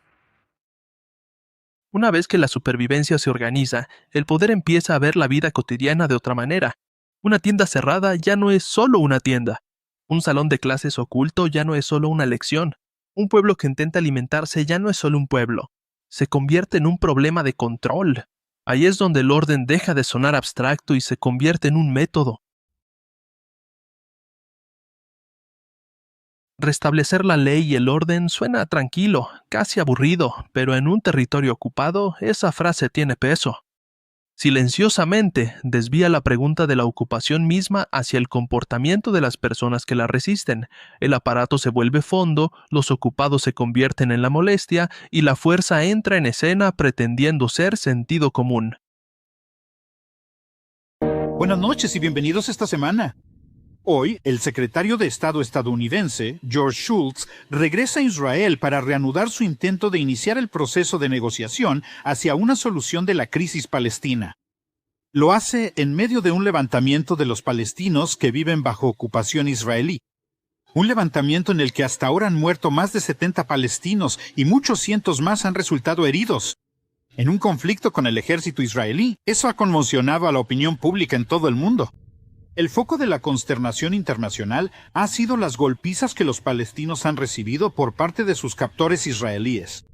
Una vez que la supervivencia se organiza, el poder empieza a ver la vida cotidiana de otra manera. Una tienda cerrada ya no es solo una tienda. Un salón de clases oculto ya no es solo una lección. Un pueblo que intenta alimentarse ya no es solo un pueblo. Se convierte en un problema de control. Ahí es donde el orden deja de sonar abstracto y se convierte en un método. Restablecer la ley y el orden suena tranquilo, casi aburrido, pero en un territorio ocupado esa frase tiene peso. Silenciosamente desvía la pregunta de la ocupación misma hacia el comportamiento de las personas que la resisten. El aparato se vuelve fondo, los ocupados se convierten en la molestia y la fuerza entra en escena pretendiendo ser sentido común. Buenas noches y bienvenidos esta semana. Hoy, el secretario de Estado estadounidense, George Shultz, regresa a Israel para reanudar su intento de iniciar el proceso de negociación hacia una solución de la crisis palestina. Lo hace en medio de un levantamiento de los palestinos que viven bajo ocupación israelí. Un levantamiento en el que hasta ahora han muerto más de 70 palestinos y muchos cientos más han resultado heridos. En un conflicto con el ejército israelí, eso ha conmocionado a la opinión pública en todo el mundo. El foco de la consternación internacional ha sido las golpizas que los palestinos han recibido por parte de sus captores israelíes.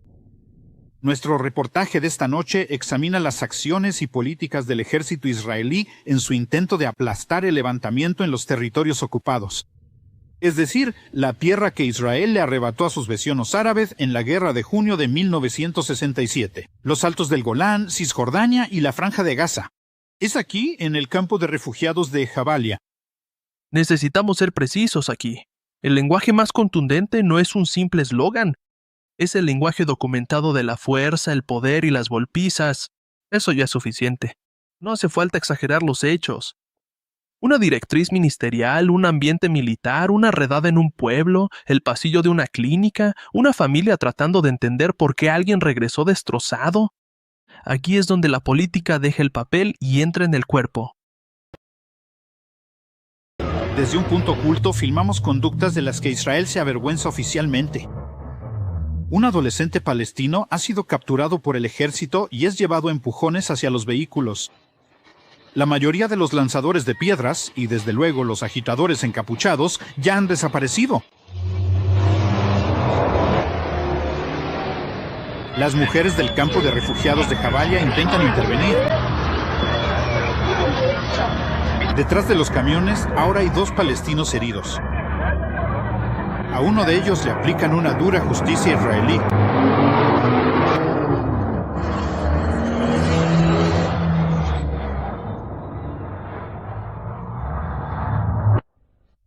Nuestro reportaje de esta noche examina las acciones y políticas del ejército israelí en su intento de aplastar el levantamiento en los territorios ocupados. Es decir, la tierra que Israel le arrebató a sus vecinos árabes en la guerra de junio de 1967, los altos del Golán, Cisjordania y la Franja de Gaza. Es aquí, en el campo de refugiados de Jabalia. Necesitamos ser precisos aquí. El lenguaje más contundente no es un simple eslogan. Es el lenguaje documentado de la fuerza, el poder y las golpizas. Eso ya es suficiente. No hace falta exagerar los hechos. Una directriz ministerial, un ambiente militar, una redada en un pueblo, el pasillo de una clínica, una familia tratando de entender por qué alguien regresó destrozado. Aquí es donde la política deja el papel y entra en el cuerpo. Desde un punto oculto filmamos conductas de las que Israel se avergüenza oficialmente. Un adolescente palestino ha sido capturado por el ejército y es llevado a empujones hacia los vehículos. La mayoría de los lanzadores de piedras, y desde luego los agitadores encapuchados, ya han desaparecido. Las mujeres del campo de refugiados de Jabalia intentan intervenir. Detrás de los camiones ahora hay 2 palestinos heridos. A uno de ellos le aplican una dura justicia israelí.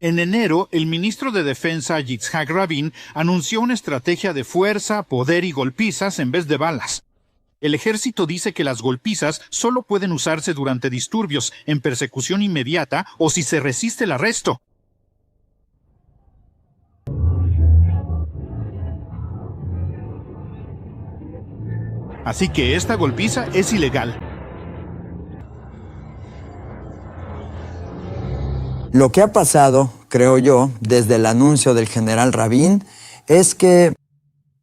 En enero, el ministro de Defensa, Yitzhak Rabin, anunció una estrategia de fuerza, poder y golpizas en vez de balas. El ejército dice que las golpizas solo pueden usarse durante disturbios, en persecución inmediata o si se resiste el arresto. Así que esta golpiza es ilegal. Lo que ha pasado, creo yo, desde el anuncio del general Rabin, es que,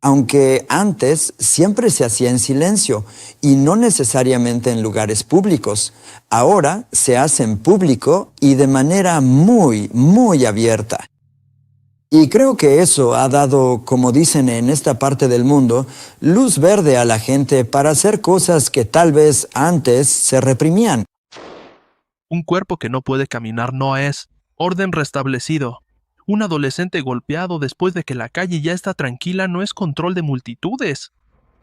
aunque antes siempre se hacía en silencio y no necesariamente en lugares públicos, ahora se hace en público y de manera muy, muy abierta. Y creo que eso ha dado, como dicen en esta parte del mundo, luz verde a la gente para hacer cosas que tal vez antes se reprimían. Un cuerpo que no puede caminar no es orden restablecido. Un adolescente golpeado después de que la calle ya está tranquila no es control de multitudes.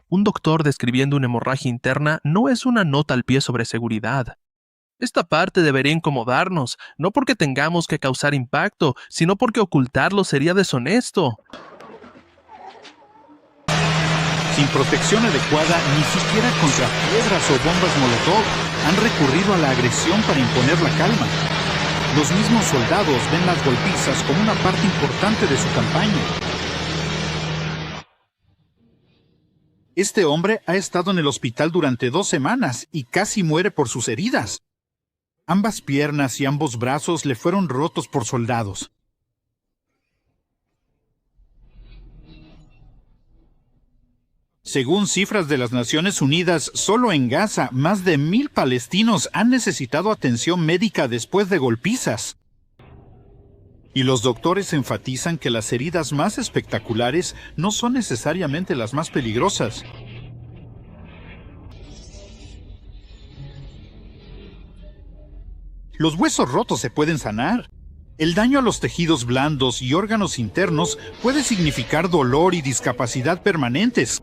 Un doctor describiendo una hemorragia interna no es una nota al pie sobre seguridad. Esta parte debería incomodarnos, no porque tengamos que causar impacto, sino porque ocultarlo sería deshonesto. Sin protección adecuada, ni siquiera contra piedras o bombas molotov, han recurrido a la agresión para imponer la calma. Los mismos soldados ven las golpizas como una parte importante de su campaña. Este hombre ha estado en el hospital durante 2 semanas y casi muere por sus heridas. Ambas piernas y ambos brazos le fueron rotos por soldados. Según cifras de las Naciones Unidas, solo en Gaza, más de 1000 palestinos han necesitado atención médica después de golpizas. Y los doctores enfatizan que las heridas más espectaculares no son necesariamente las más peligrosas. Los huesos rotos se pueden sanar. El daño a los tejidos blandos y órganos internos puede significar dolor y discapacidad permanentes.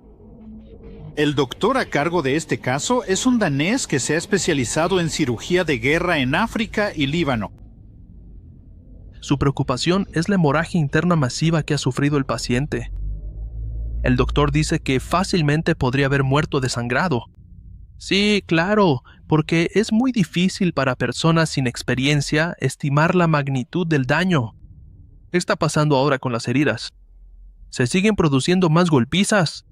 El doctor a cargo de este caso es un danés que se ha especializado en cirugía de guerra en África y Líbano. Su preocupación es la hemorragia interna masiva que ha sufrido el paciente. El doctor dice que fácilmente podría haber muerto desangrado. Sí, claro, porque es muy difícil para personas sin experiencia estimar la magnitud del daño. ¿Qué está pasando ahora con las heridas? ¿Se siguen produciendo más golpizas?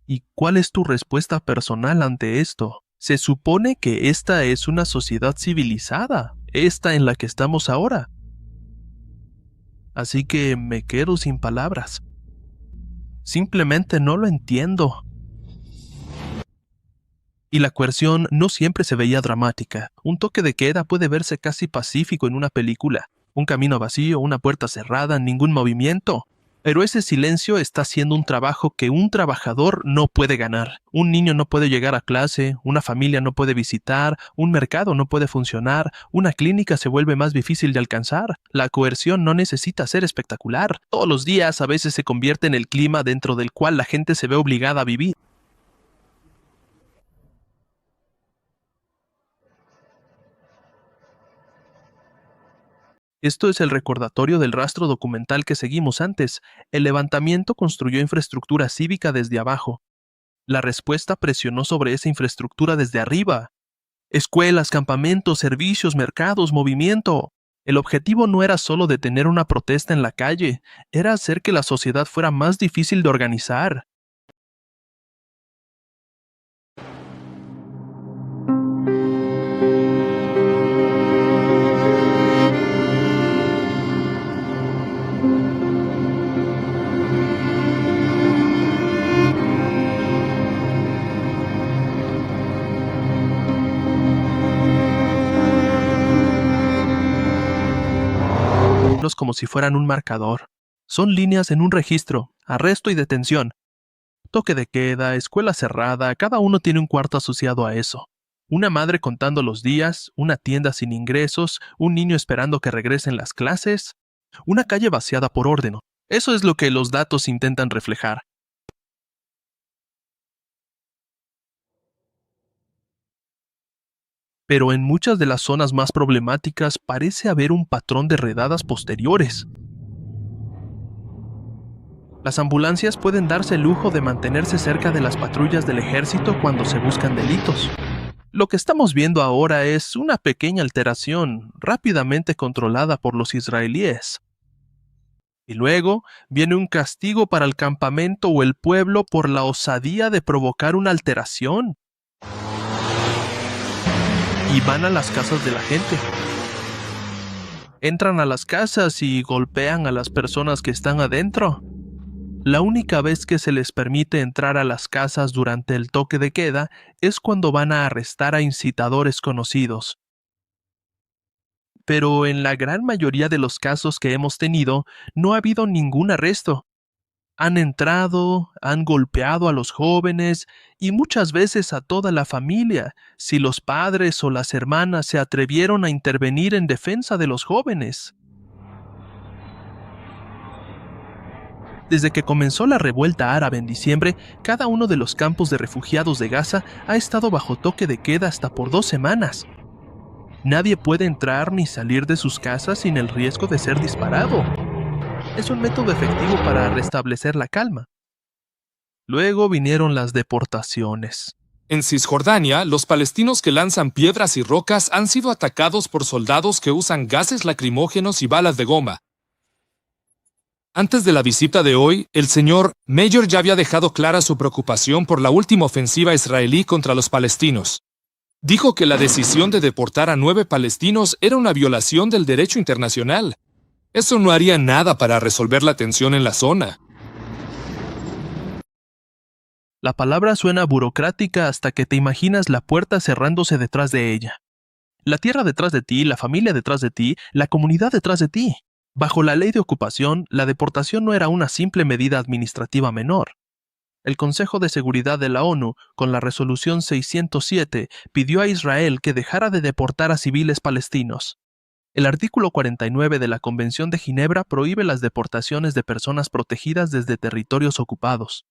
¿Y cuál es tu respuesta personal ante esto? Se supone que esta es una sociedad civilizada, esta en la que estamos ahora. Así que me quedo sin palabras. Simplemente no lo entiendo. Y la coerción no siempre se veía dramática. Un toque de queda puede verse casi pacífico en una película. Un camino vacío, una puerta cerrada, ningún movimiento. Pero ese silencio está haciendo un trabajo que un trabajador no puede ganar. Un niño no puede llegar a clase, una familia no puede visitar, un mercado no puede funcionar, una clínica se vuelve más difícil de alcanzar. La coerción no necesita ser espectacular. Todos los días a veces se convierte en el clima dentro del cual la gente se ve obligada a vivir. Esto es el recordatorio del rastro documental que seguimos antes. El levantamiento construyó infraestructura cívica desde abajo. La respuesta presionó sobre esa infraestructura desde arriba. Escuelas, campamentos, servicios, mercados, movimiento. El objetivo no era solo detener una protesta en la calle, era hacer que la sociedad fuera más difícil de organizar. Como si fueran un marcador. Son líneas en un registro, arresto y detención. Toque de queda, escuela cerrada, cada uno tiene un cuarto asociado a eso. Una madre contando los días, una tienda sin ingresos, un niño esperando que regresen las clases, una calle vaciada por orden. Eso es lo que los datos intentan reflejar. Pero en muchas de las zonas más problemáticas parece haber un patrón de redadas posteriores. Las ambulancias pueden darse el lujo de mantenerse cerca de las patrullas del ejército cuando se buscan delitos. Lo que estamos viendo ahora es una pequeña alteración, rápidamente controlada por los israelíes. Y luego viene un castigo para el campamento o el pueblo por la osadía de provocar una alteración. Y van a las casas de la gente. Entran a las casas y golpean a las personas que están adentro. La única vez que se les permite entrar a las casas durante el toque de queda es cuando van a arrestar a incitadores conocidos. Pero en la gran mayoría de los casos que hemos tenido, no ha habido ningún arresto. Han entrado, han golpeado a los jóvenes y muchas veces a toda la familia, si los padres o las hermanas se atrevieron a intervenir en defensa de los jóvenes. Desde que comenzó la revuelta árabe en diciembre, cada uno de los campos de refugiados de Gaza ha estado bajo toque de queda hasta por 2 semanas. Nadie puede entrar ni salir de sus casas sin el riesgo de ser disparado. Es un método efectivo para restablecer la calma. Luego vinieron las deportaciones. En Cisjordania, los palestinos que lanzan piedras y rocas han sido atacados por soldados que usan gases lacrimógenos y balas de goma. Antes de la visita de hoy, el señor Mayor ya había dejado clara su preocupación por la última ofensiva israelí contra los palestinos. Dijo que la decisión de deportar a 9 palestinos era una violación del derecho internacional. Eso no haría nada para resolver la tensión en la zona. La palabra suena burocrática hasta que te imaginas la puerta cerrándose detrás de ella. La tierra detrás de ti, la familia detrás de ti, la comunidad detrás de ti. Bajo la ley de ocupación, la deportación no era una simple medida administrativa menor. El Consejo de Seguridad de la ONU, con la Resolución 607, pidió a Israel que dejara de deportar a civiles palestinos. El artículo 49 de la Convención de Ginebra prohíbe las deportaciones de personas protegidas desde territorios ocupados.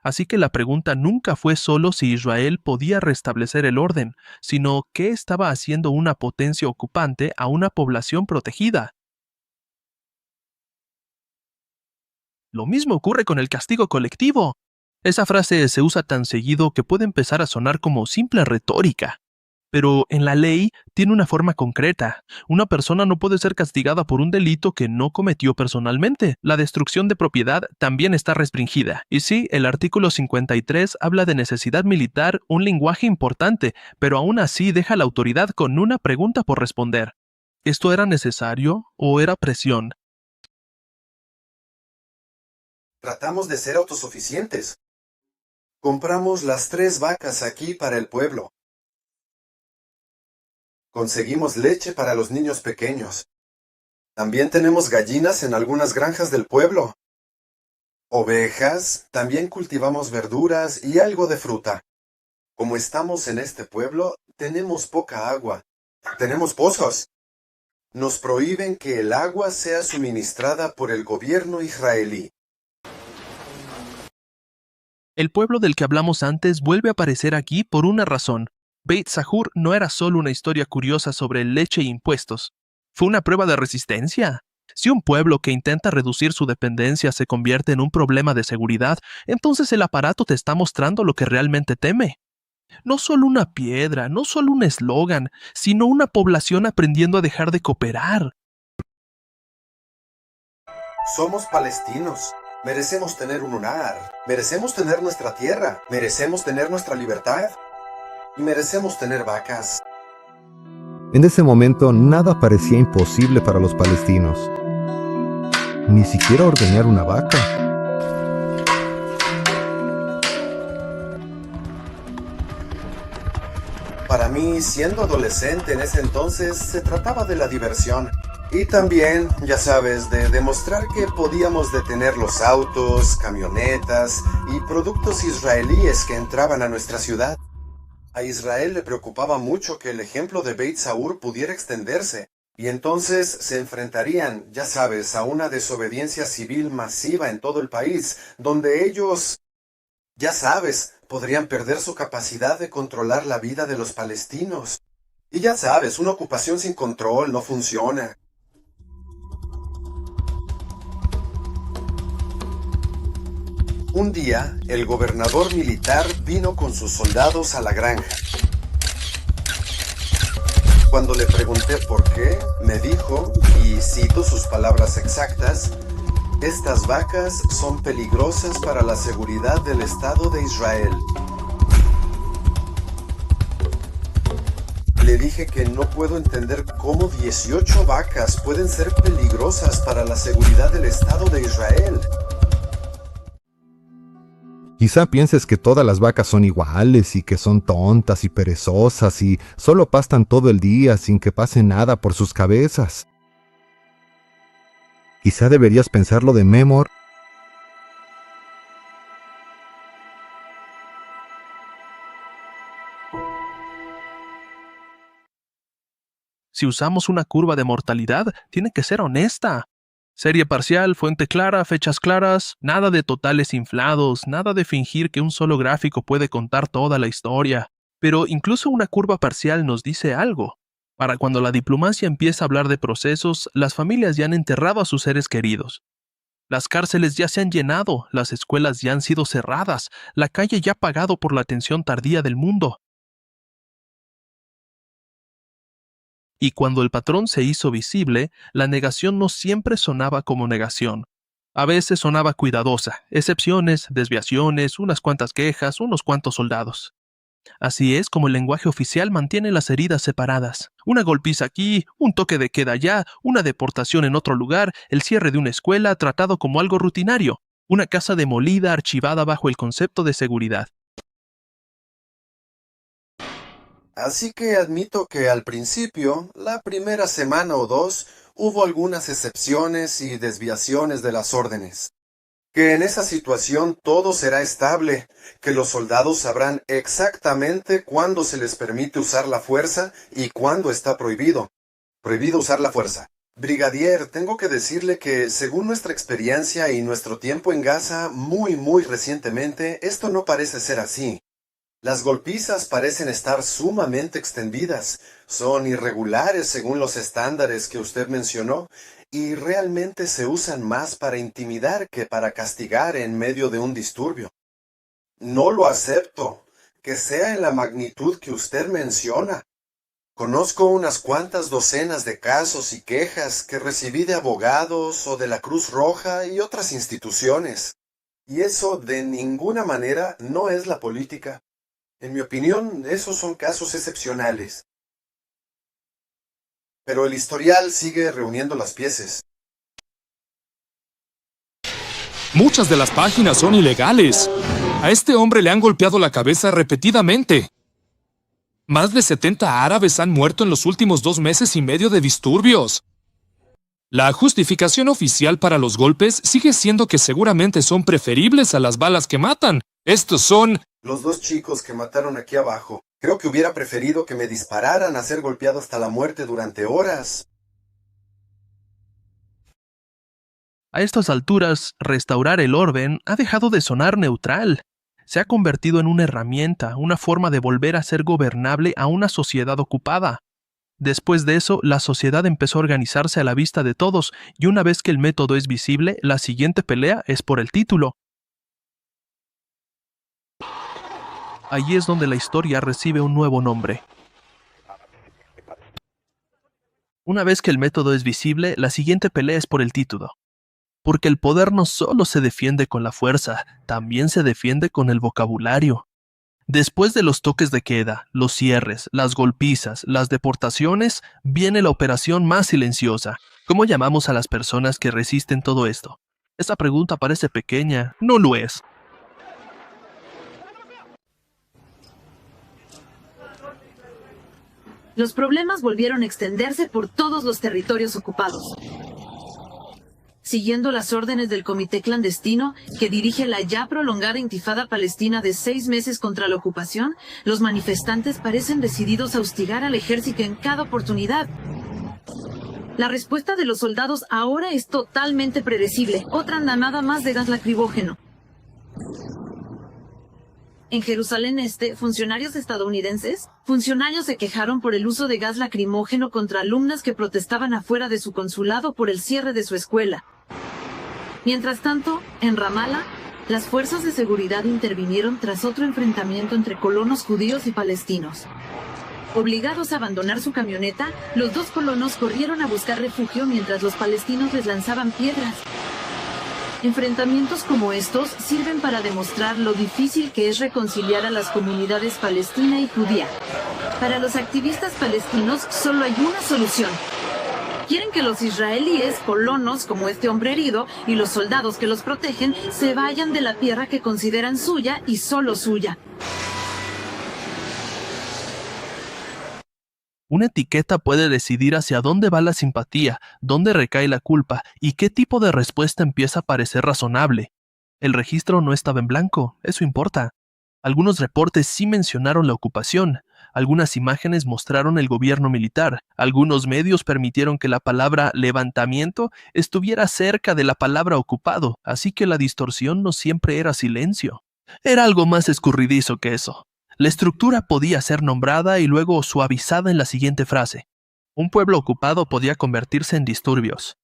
Así que la pregunta nunca fue solo si Israel podía restablecer el orden, sino qué estaba haciendo una potencia ocupante a una población protegida. Lo mismo ocurre con el castigo colectivo. Esa frase se usa tan seguido que puede empezar a sonar como simple retórica. Pero en la ley tiene una forma concreta. Una persona no puede ser castigada por un delito que no cometió personalmente. La destrucción de propiedad también está restringida. Y sí, el artículo 53 habla de necesidad militar, un lenguaje importante, pero aún así deja a la autoridad con una pregunta por responder. ¿Esto era necesario o era presión? Tratamos de ser autosuficientes. Compramos las 3 vacas aquí para el pueblo. Conseguimos leche para los niños pequeños. También tenemos gallinas en algunas granjas del pueblo. Ovejas, también cultivamos verduras y algo de fruta. Como estamos en este pueblo, tenemos poca agua. Tenemos pozos. Nos prohíben que el agua sea suministrada por el gobierno israelí. El pueblo del que hablamos antes vuelve a aparecer aquí por una razón. Beit Sahur no era solo una historia curiosa sobre leche e impuestos. Fue una prueba de resistencia. Si un pueblo que intenta reducir su dependencia se convierte en un problema de seguridad, entonces el aparato te está mostrando lo que realmente teme. No solo una piedra, no solo un eslogan, sino una población aprendiendo a dejar de cooperar. Somos palestinos. Merecemos tener un hogar. Merecemos tener nuestra tierra. Merecemos tener nuestra libertad. Y merecemos tener vacas. En ese momento nada parecía imposible para los palestinos. Ni siquiera ordeñar una vaca. Para mí, siendo adolescente en ese entonces, se trataba de la diversión. Y también, ya sabes, de demostrar que podíamos detener los autos, camionetas y productos israelíes que entraban a nuestra ciudad. A Israel le preocupaba mucho que el ejemplo de Beit Sahur pudiera extenderse, y entonces se enfrentarían, ya sabes, a una desobediencia civil masiva en todo el país, donde ellos, ya sabes, podrían perder su capacidad de controlar la vida de los palestinos. Y ya sabes, una ocupación sin control no funciona. Un día, el gobernador militar vino con sus soldados a la granja. Cuando le pregunté por qué, me dijo, y cito sus palabras exactas, «Estas vacas son peligrosas para la seguridad del Estado de Israel». Le dije que no puedo entender cómo 18 vacas pueden ser peligrosas para la seguridad del Estado de Israel. Quizá pienses que todas las vacas son iguales y que son tontas y perezosas y solo pastan todo el día sin que pase nada por sus cabezas. Quizá deberías pensarlo de Memor. Si usamos una curva de mortalidad, tiene que ser honesta. Serie parcial, fuente clara, fechas claras, nada de totales inflados, nada de fingir que un solo gráfico puede contar toda la historia. Pero incluso una curva parcial nos dice algo. Para cuando la diplomacia empieza a hablar de procesos, las familias ya han enterrado a sus seres queridos. Las cárceles ya se han llenado, las escuelas ya han sido cerradas, la calle ya ha pagado por la atención tardía del mundo. Y cuando el patrón se hizo visible, la negación no siempre sonaba como negación. A veces sonaba cuidadosa, excepciones, desviaciones, unas cuantas quejas, unos cuantos soldados. Así es como el lenguaje oficial mantiene las heridas separadas. Una golpiza aquí, un toque de queda allá, una deportación en otro lugar, el cierre de una escuela tratado como algo rutinario, una casa demolida archivada bajo el concepto de seguridad. Así que admito que al principio, la primera semana o dos, hubo algunas excepciones y desviaciones de las órdenes. Que en esa situación todo será estable, que los soldados sabrán exactamente cuándo se les permite usar la fuerza y cuándo está prohibido. Prohibido usar la fuerza. Brigadier, tengo que decirle que, según nuestra experiencia y nuestro tiempo en Gaza, muy recientemente, esto no parece ser así. Las golpizas parecen estar sumamente extendidas, son irregulares según los estándares que usted mencionó, y realmente se usan más para intimidar que para castigar en medio de un disturbio. No lo acepto, que sea en la magnitud que usted menciona. Conozco unas cuantas docenas de casos y quejas que recibí de abogados o de la Cruz Roja y otras instituciones. Y eso de ninguna manera no es la política. En mi opinión, esos son casos excepcionales. Pero el historial sigue reuniendo las piezas. Muchas de las páginas son ilegales. A este hombre le han golpeado la cabeza repetidamente. Más de 70 árabes han muerto en los últimos 2 meses y medio de disturbios. La justificación oficial para los golpes sigue siendo que seguramente son preferibles a las balas que matan. Estos son... Los 2 chicos que mataron aquí abajo. Creo que hubiera preferido que me dispararan a ser golpeado hasta la muerte durante horas. A estas alturas, restaurar el orden ha dejado de sonar neutral. Se ha convertido en una herramienta, una forma de volver a ser gobernable a una sociedad ocupada. Después de eso, la sociedad empezó a organizarse a la vista de todos, y una vez que el método es visible, la siguiente pelea es por el título. Allí es donde la historia recibe un nuevo nombre. Una vez que el método es visible, la siguiente pelea es por el título. Porque el poder no solo se defiende con la fuerza, también se defiende con el vocabulario. Después de los toques de queda, los cierres, las golpizas, las deportaciones, viene la operación más silenciosa. ¿Cómo llamamos a las personas que resisten todo esto? Esta pregunta parece pequeña, no lo es. Los problemas volvieron a extenderse por todos los territorios ocupados. Siguiendo las órdenes del comité clandestino que dirige la ya prolongada intifada palestina de 6 meses contra la ocupación, los manifestantes parecen decididos a hostigar al ejército en cada oportunidad. La respuesta de los soldados ahora es totalmente predecible. Otra andanada más de gas lacrimógeno. En Jerusalén Este, funcionarios se quejaron por el uso de gas lacrimógeno contra alumnas que protestaban afuera de su consulado por el cierre de su escuela. Mientras tanto, en Ramala, las fuerzas de seguridad intervinieron tras otro enfrentamiento entre colonos judíos y palestinos. Obligados a abandonar su camioneta, los 2 colonos corrieron a buscar refugio mientras los palestinos les lanzaban piedras. Enfrentamientos como estos sirven para demostrar lo difícil que es reconciliar a las comunidades palestina y judía. Para los activistas palestinos solo hay una solución. Quieren que los israelíes, colonos como este hombre herido, y los soldados que los protegen se vayan de la tierra que consideran suya y solo suya. Una etiqueta puede decidir hacia dónde va la simpatía, dónde recae la culpa y qué tipo de respuesta empieza a parecer razonable. El registro no estaba en blanco, eso importa. Algunos reportes sí mencionaron la ocupación, algunas imágenes mostraron el gobierno militar, algunos medios permitieron que la palabra levantamiento estuviera cerca de la palabra ocupado, así que la distorsión no siempre era silencio. Era algo más escurridizo que eso. La estructura podía ser nombrada y luego suavizada en la siguiente frase. Un pueblo ocupado podía convertirse en disturbios.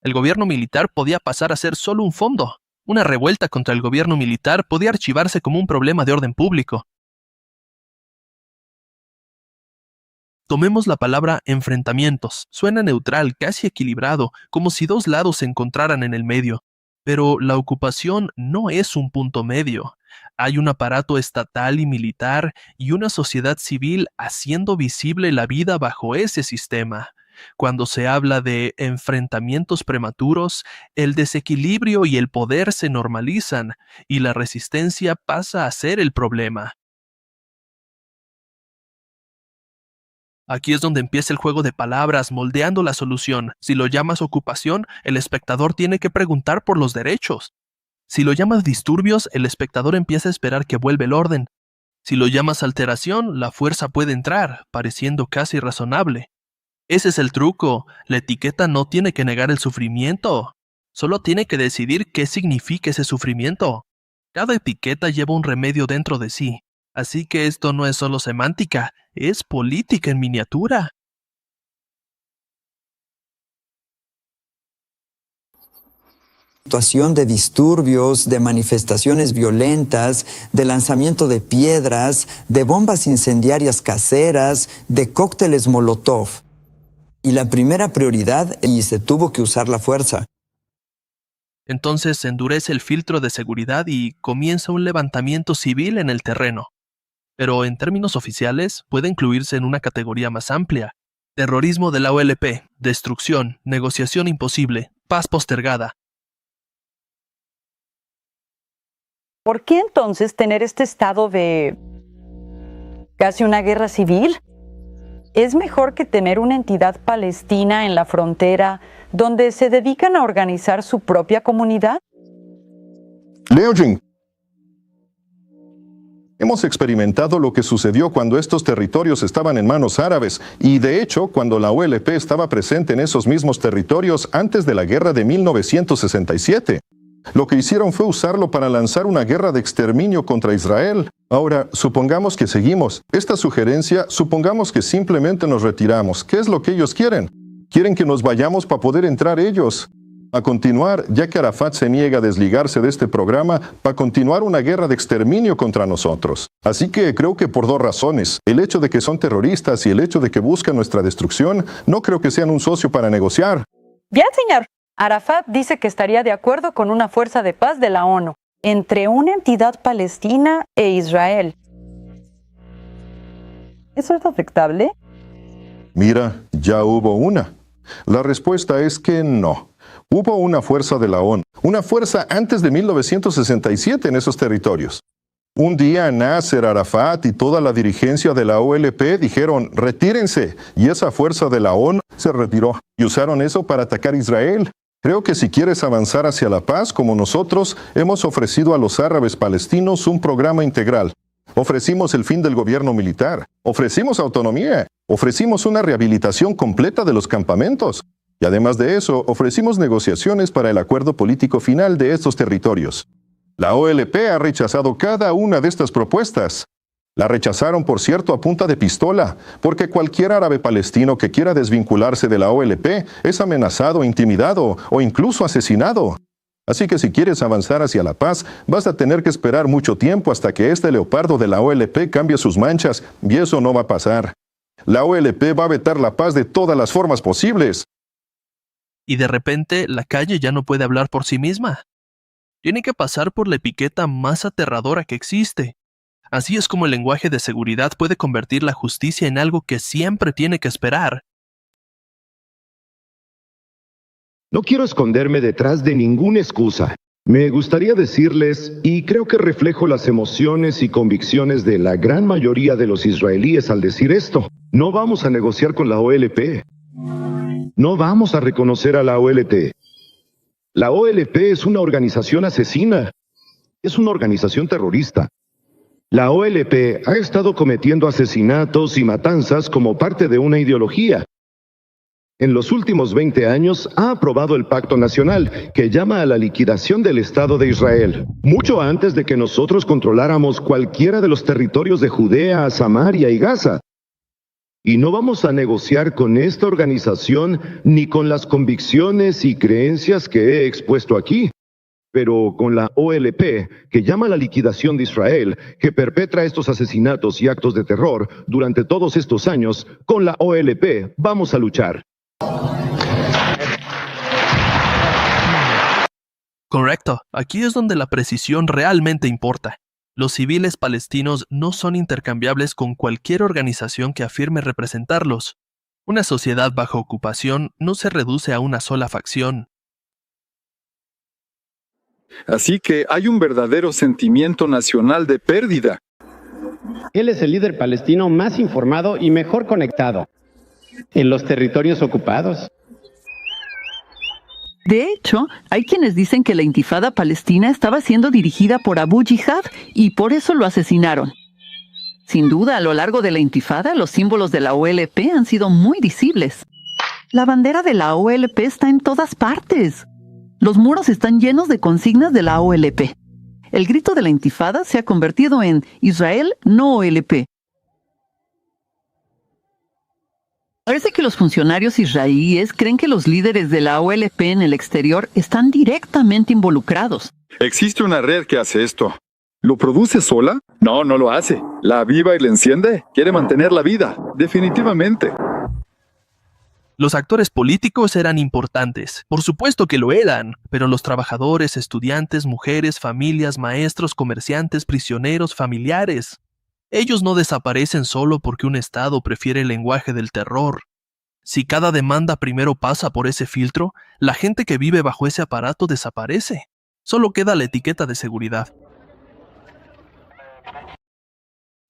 El gobierno militar podía pasar a ser solo un fondo. Una revuelta contra el gobierno militar podía archivarse como un problema de orden público. Tomemos la palabra enfrentamientos. Suena neutral, casi equilibrado, como si 2 lados se encontraran en el medio. Pero la ocupación no es un punto medio. Hay un aparato estatal y militar y una sociedad civil haciendo visible la vida bajo ese sistema. Cuando se habla de enfrentamientos prematuros, el desequilibrio y el poder se normalizan y la resistencia pasa a ser el problema. Aquí es donde empieza el juego de palabras moldeando la solución. Si lo llamas ocupación, el espectador tiene que preguntar por los derechos. Si lo llamas disturbios, el espectador empieza a esperar que vuelva el orden. Si lo llamas alteración, la fuerza puede entrar, pareciendo casi razonable. Ese es el truco. La etiqueta no tiene que negar el sufrimiento. Solo tiene que decidir qué significa ese sufrimiento. Cada etiqueta lleva un remedio dentro de sí. Así que esto no es solo semántica, es política en miniatura. Situación de disturbios, de manifestaciones violentas, de lanzamiento de piedras, de bombas incendiarias caseras, de cócteles Molotov. Y la primera prioridad, y se tuvo que usar la fuerza. Entonces se endurece el filtro de seguridad y comienza un levantamiento civil en el terreno. Pero en términos oficiales puede incluirse en una categoría más amplia. Terrorismo de la OLP, destrucción, negociación imposible, paz postergada. ¿Por qué entonces tener este estado de casi una guerra civil? ¿Es mejor que tener una entidad palestina en la frontera donde se dedican a organizar su propia comunidad? Liao Jing. Hemos experimentado lo que sucedió cuando estos territorios estaban en manos árabes y, de hecho, cuando la OLP estaba presente en esos mismos territorios antes de la guerra de 1967. Lo que hicieron fue usarlo para lanzar una guerra de exterminio contra Israel. Ahora, supongamos que seguimos esta sugerencia, supongamos que simplemente nos retiramos. ¿Qué es lo que ellos quieren? Quieren que nos vayamos para poder entrar ellos. A continuar, ya que Arafat se niega a desligarse de este programa, para continuar una guerra de exterminio contra nosotros. Así que creo que por dos razones. El hecho de que son terroristas y el hecho de que buscan nuestra destrucción, no creo que sean un socio para negociar. Bien, señor. Arafat dice que estaría de acuerdo con una fuerza de paz de la ONU entre una entidad palestina e Israel. ¿Eso es aceptable? Mira, ya hubo una. La respuesta es que no. Hubo una fuerza de la ONU, una fuerza antes de 1967 en esos territorios. Un día Nasser Arafat y toda la dirigencia de la OLP dijeron, retírense, y esa fuerza de la ONU se retiró y usaron eso para atacar a Israel. Creo que si quieres avanzar hacia la paz, como nosotros, hemos ofrecido a los árabes palestinos un programa integral. Ofrecimos el fin del gobierno militar, ofrecimos autonomía, ofrecimos una rehabilitación completa de los campamentos. Y además de eso, ofrecimos negociaciones para el acuerdo político final de estos territorios. La OLP ha rechazado cada una de estas propuestas. La rechazaron, por cierto, a punta de pistola, porque cualquier árabe palestino que quiera desvincularse de la OLP es amenazado, intimidado o incluso asesinado. Así que si quieres avanzar hacia la paz, vas a tener que esperar mucho tiempo hasta que este leopardo de la OLP cambie sus manchas, y eso no va a pasar. La OLP va a vetar la paz de todas las formas posibles. Y de repente, la calle ya no puede hablar por sí misma. Tiene que pasar por la etiqueta más aterradora que existe. Así es como el lenguaje de seguridad puede convertir la justicia en algo que siempre tiene que esperar. No quiero esconderme detrás de ninguna excusa. Me gustaría decirles, y creo que reflejo las emociones y convicciones de la gran mayoría de los israelíes al decir esto, no vamos a negociar con la OLP. No vamos a reconocer a la OLP. La OLP es una organización asesina. Es una organización terrorista. La OLP ha estado cometiendo asesinatos y matanzas como parte de una ideología. En los últimos 20 años ha aprobado el Pacto Nacional, que llama a la liquidación del Estado de Israel, mucho antes de que nosotros controláramos cualquiera de los territorios de Judea, Samaria y Gaza. Y no vamos a negociar con esta organización ni con las convicciones y creencias que he expuesto aquí, pero con la OLP, que llama a la liquidación de Israel, que perpetra estos asesinatos y actos de terror durante todos estos años, con la OLP vamos a luchar. Correcto, aquí es donde la precisión realmente importa. Los civiles palestinos no son intercambiables con cualquier organización que afirme representarlos. Una sociedad bajo ocupación no se reduce a una sola facción. Así que hay un verdadero sentimiento nacional de pérdida. Él es el líder palestino más informado y mejor conectado en los territorios ocupados. De hecho, hay quienes dicen que la intifada palestina estaba siendo dirigida por Abu Jihad y por eso lo asesinaron. Sin duda, a lo largo de la intifada, los símbolos de la OLP han sido muy visibles. La bandera de la OLP está en todas partes. Los muros están llenos de consignas de la OLP. El grito de la intifada se ha convertido en Israel no OLP. Parece que los funcionarios israelíes creen que los líderes de la OLP en el exterior están directamente involucrados. Existe una red que hace esto. ¿Lo produce sola? No, no lo hace. ¿La aviva y la enciende? Quiere mantener la vida, definitivamente. Los actores políticos eran importantes, por supuesto que lo eran, pero los trabajadores, estudiantes, mujeres, familias, maestros, comerciantes, prisioneros, familiares, ellos no desaparecen solo porque un Estado prefiere el lenguaje del terror. Si cada demanda primero pasa por ese filtro, la gente que vive bajo ese aparato desaparece. Solo queda la etiqueta de seguridad.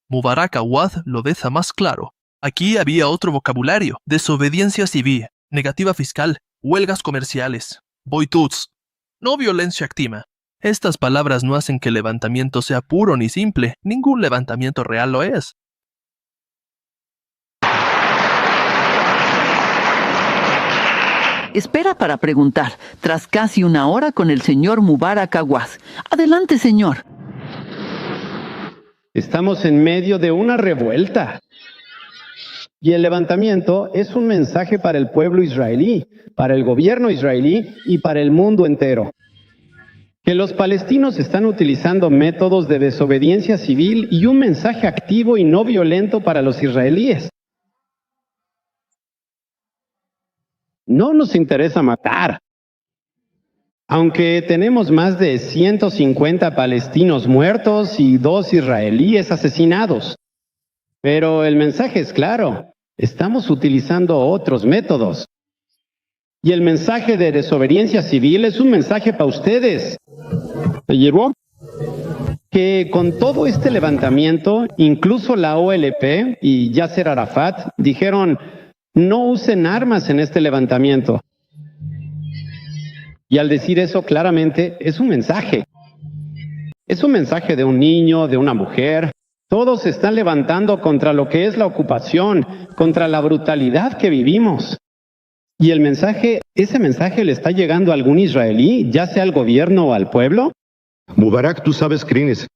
Mubarak Awad lo deja más claro. Aquí había otro vocabulario: desobediencia civil, negativa fiscal, huelgas comerciales, boycotts, no violencia activa. Estas palabras no hacen que el levantamiento sea puro ni simple. Ningún levantamiento real lo es. Espera para preguntar, tras casi una hora con el señor Mubarak Awad. Adelante, señor. Estamos en medio de una revuelta. Y el levantamiento es un mensaje para el pueblo israelí, para el gobierno israelí y para el mundo entero. Que los palestinos están utilizando métodos de desobediencia civil y un mensaje activo y no violento para los israelíes. No nos interesa matar. Aunque tenemos más de 150 palestinos muertos y 2 israelíes asesinados. Pero el mensaje es claro. Estamos utilizando otros métodos. Y el mensaje de desobediencia civil es un mensaje para ustedes. ¿Se llevó? Que con todo este levantamiento, incluso la OLP y Yasser Arafat dijeron: no usen armas en este levantamiento. Y al decir eso claramente, es un mensaje. Es un mensaje de un niño, de una mujer. Todos se están levantando contra lo que es la ocupación, contra la brutalidad que vivimos. ¿Y el mensaje, ese mensaje le está llegando a algún israelí, ya sea al gobierno o al pueblo? Mubarak, tú sabes quién es.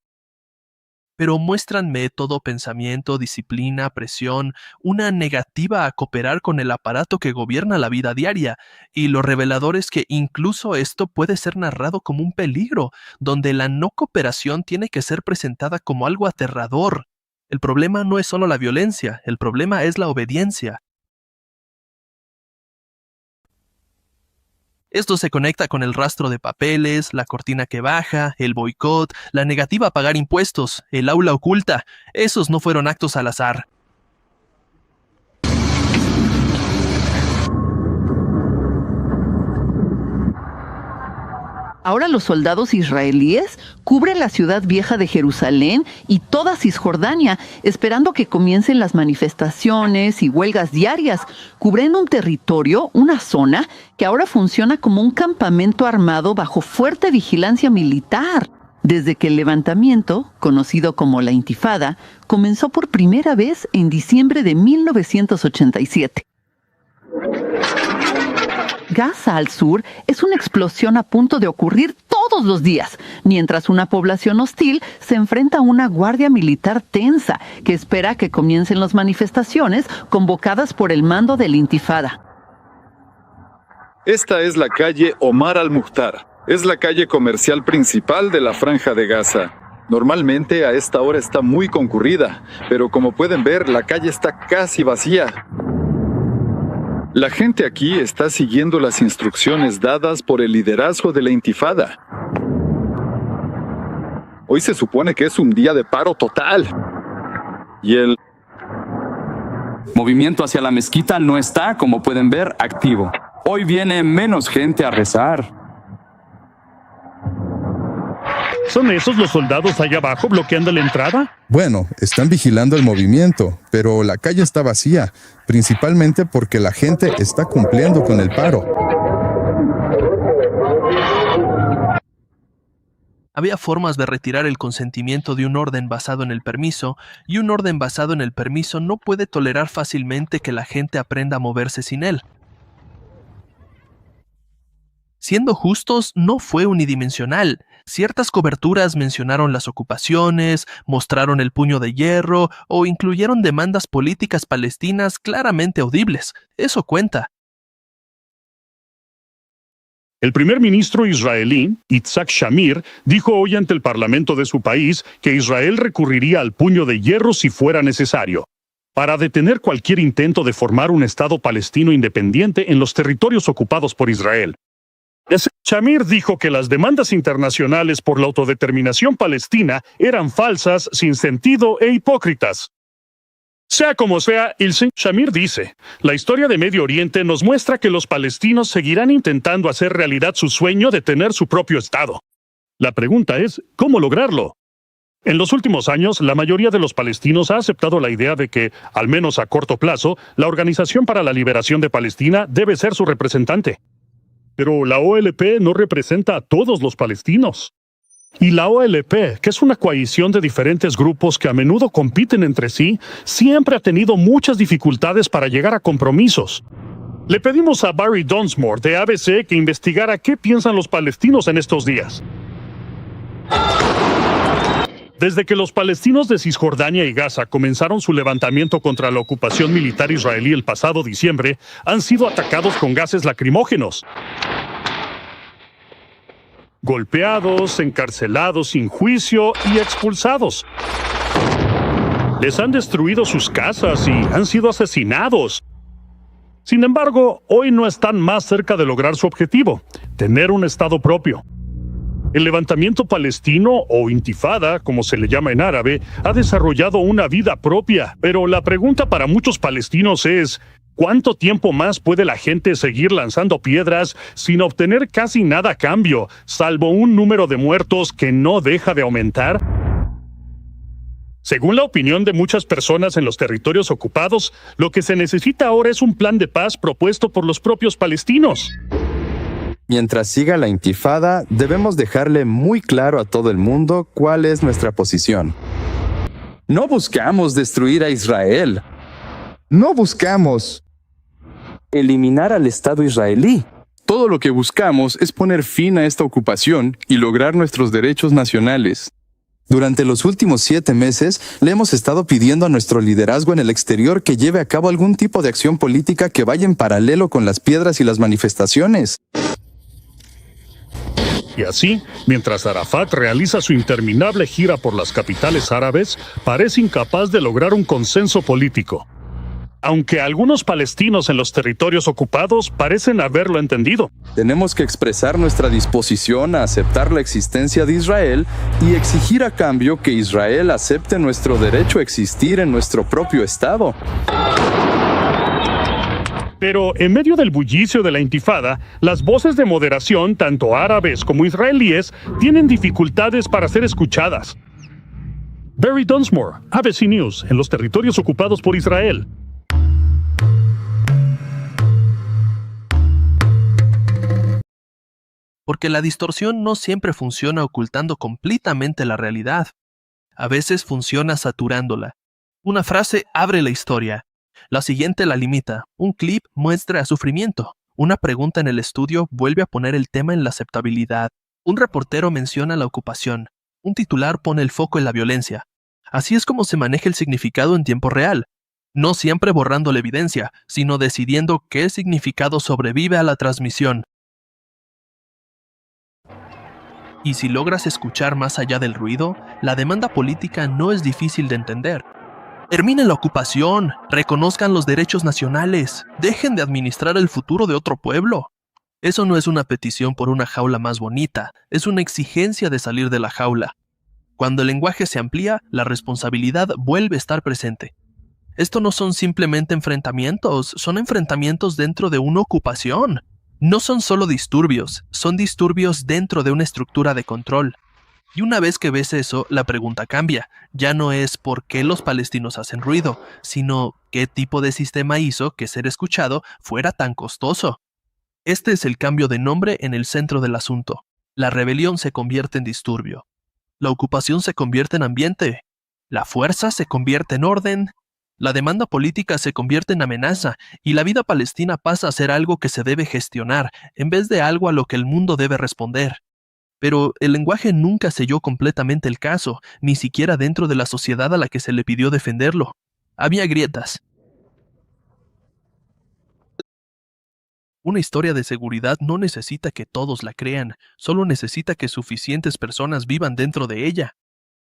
Pero muestran método, pensamiento, disciplina, presión, una negativa a cooperar con el aparato que gobierna la vida diaria. Y lo revelador es que incluso esto puede ser narrado como un peligro, donde la no cooperación tiene que ser presentada como algo aterrador. El problema no es solo la violencia, el problema es la obediencia. Esto se conecta con el rastro de papeles, la cortina que baja, el boicot, la negativa a pagar impuestos, el aula oculta. Esos no fueron actos al azar. Ahora los soldados israelíes cubren la ciudad vieja de Jerusalén y toda Cisjordania, esperando que comiencen las manifestaciones y huelgas diarias, cubriendo un territorio, una zona, que ahora funciona como un campamento armado bajo fuerte vigilancia militar. Desde que el levantamiento, conocido como la Intifada, comenzó por primera vez en diciembre de 1987. Gaza al sur es una explosión a punto de ocurrir todos los días, mientras una población hostil se enfrenta a una guardia militar tensa que espera que comiencen las manifestaciones convocadas por el mando de la Intifada. Esta es la calle Omar al-Mukhtar. Es la calle comercial principal de la Franja de Gaza. Normalmente a esta hora está muy concurrida, pero como pueden ver, la calle está casi vacía. La gente aquí está siguiendo las instrucciones dadas por el liderazgo de la Intifada. Hoy se supone que es un día de paro total. Y el movimiento hacia la mezquita no está, como pueden ver, activo. Hoy viene menos gente a rezar. ¿Son esos los soldados allá abajo bloqueando la entrada? Bueno, están vigilando el movimiento, pero la calle está vacía, principalmente porque la gente está cumpliendo con el paro. Había formas de retirar el consentimiento de un orden basado en el permiso, y un orden basado en el permiso no puede tolerar fácilmente que la gente aprenda a moverse sin él. Siendo justos, no fue unidimensional. Ciertas coberturas mencionaron las ocupaciones, mostraron el puño de hierro o incluyeron demandas políticas palestinas claramente audibles. Eso cuenta. El primer ministro israelí, Yitzhak Shamir, dijo hoy ante el parlamento de su país que Israel recurriría al puño de hierro si fuera necesario, para detener cualquier intento de formar un Estado palestino independiente en los territorios ocupados por Israel. Shamir dijo que las demandas internacionales por la autodeterminación palestina eran falsas, sin sentido e hipócritas. Sea como sea, Shamir dice, la historia de Medio Oriente nos muestra que los palestinos seguirán intentando hacer realidad su sueño de tener su propio Estado. La pregunta es, ¿cómo lograrlo? En los últimos años, la mayoría de los palestinos ha aceptado la idea de que, al menos a corto plazo, la Organización para la Liberación de Palestina debe ser su representante. Pero la OLP no representa a todos los palestinos. Y la OLP, que es una coalición de diferentes grupos que a menudo compiten entre sí, siempre ha tenido muchas dificultades para llegar a compromisos. Le pedimos a Barry Dunsmore de ABC que investigara qué piensan los palestinos en estos días. Desde que los palestinos de Cisjordania y Gaza comenzaron su levantamiento contra la ocupación militar israelí el pasado diciembre, han sido atacados con gases lacrimógenos. Golpeados, encarcelados sin juicio y expulsados. Les han destruido sus casas y han sido asesinados. Sin embargo, hoy no están más cerca de lograr su objetivo, tener un Estado propio. El levantamiento palestino, o intifada, como se le llama en árabe, ha desarrollado una vida propia, pero la pregunta para muchos palestinos es, ¿cuánto tiempo más puede la gente seguir lanzando piedras sin obtener casi nada a cambio, salvo un número de muertos que no deja de aumentar? Según la opinión de muchas personas en los territorios ocupados, lo que se necesita ahora es un plan de paz propuesto por los propios palestinos. Mientras siga la intifada, debemos dejarle muy claro a todo el mundo cuál es nuestra posición. No buscamos destruir a Israel. No buscamos eliminar al Estado israelí. Todo lo que buscamos es poner fin a esta ocupación y lograr nuestros derechos nacionales. Durante los últimos 7 meses, le hemos estado pidiendo a nuestro liderazgo en el exterior que lleve a cabo algún tipo de acción política que vaya en paralelo con las piedras y las manifestaciones. Y así, mientras Arafat realiza su interminable gira por las capitales árabes, parece incapaz de lograr un consenso político. Aunque algunos palestinos en los territorios ocupados parecen haberlo entendido. Tenemos que expresar nuestra disposición a aceptar la existencia de Israel y exigir a cambio que Israel acepte nuestro derecho a existir en nuestro propio Estado. Pero en medio del bullicio de la intifada, las voces de moderación, tanto árabes como israelíes, tienen dificultades para ser escuchadas. Barry Dunsmore, ABC News, en los territorios ocupados por Israel. Porque la distorsión no siempre funciona ocultando completamente la realidad. A veces funciona saturándola. Una frase abre la historia. La siguiente la limita. Un clip muestra sufrimiento. Una pregunta en el estudio vuelve a poner el tema en la aceptabilidad. Un reportero menciona la ocupación. Un titular pone el foco en la violencia. Así es como se maneja el significado en tiempo real. No siempre borrando la evidencia, sino decidiendo qué significado sobrevive a la transmisión. Y si logras escuchar más allá del ruido, la demanda política no es difícil de entender. Terminen la ocupación, reconozcan los derechos nacionales, dejen de administrar el futuro de otro pueblo. Eso no es una petición por una jaula más bonita, es una exigencia de salir de la jaula. Cuando el lenguaje se amplía, la responsabilidad vuelve a estar presente. Esto no son simplemente enfrentamientos, son enfrentamientos dentro de una ocupación. No son solo disturbios, son disturbios dentro de una estructura de control. Y una vez que ves eso, la pregunta cambia. Ya no es por qué los palestinos hacen ruido, sino qué tipo de sistema hizo que ser escuchado fuera tan costoso. Este es el cambio de nombre en el centro del asunto. La rebelión se convierte en disturbio. La ocupación se convierte en ambiente. La fuerza se convierte en orden. La demanda política se convierte en amenaza y la vida palestina pasa a ser algo que se debe gestionar en vez de algo a lo que el mundo debe responder. Pero el lenguaje nunca selló completamente el caso, ni siquiera dentro de la sociedad a la que se le pidió defenderlo. Había grietas. Una historia de seguridad no necesita que todos la crean, solo necesita que suficientes personas vivan dentro de ella.